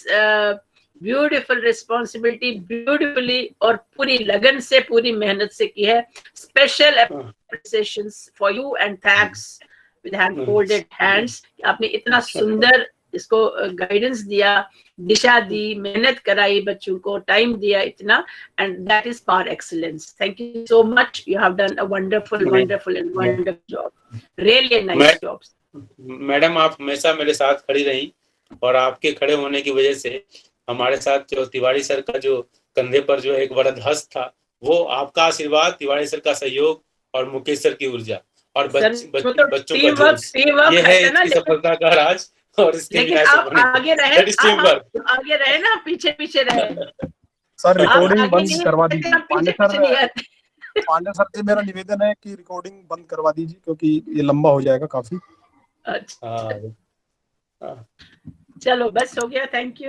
beautiful responsibility beautifully और पूरी लगन से, पूरी मेहनत से की है। Special appreciations for you and thanks with hand folded hands। आपने इतना सुंदर इसको गाइडेंस दिया, दिशा दी, मेहनत कराई, बच्चों को टाइम दिया इतना, and that is par excellence. Thank you so much. You have done a wonderful job. Really a nice job. Madam आप हमेशा मेरे साथ खड़ी रही और आपके खड़े होने की वजह से हमारे साथ जो तिवारी सर का जो कंधे पर जो एक वरद हस्त था, वो आपका आशीर्वाद, तिवारी सर का सहयोग और मुकेश सर की ऊर्जा और बच्चों का जोश, ये है इसकी सफलता का राज। और इसके लेकिन आप आगे रहे ना, पीछे पीछे रहे। सर रिकॉर्डिंग बंद करवा दीजिए। पांडे सर से मेरा निवेदन है कि रिकॉर्डिंग बंद करवा दीजिए, क्योंकि ये लंबा हो जाएगा काफी। अच्छा चलो बस हो गया। Thank you.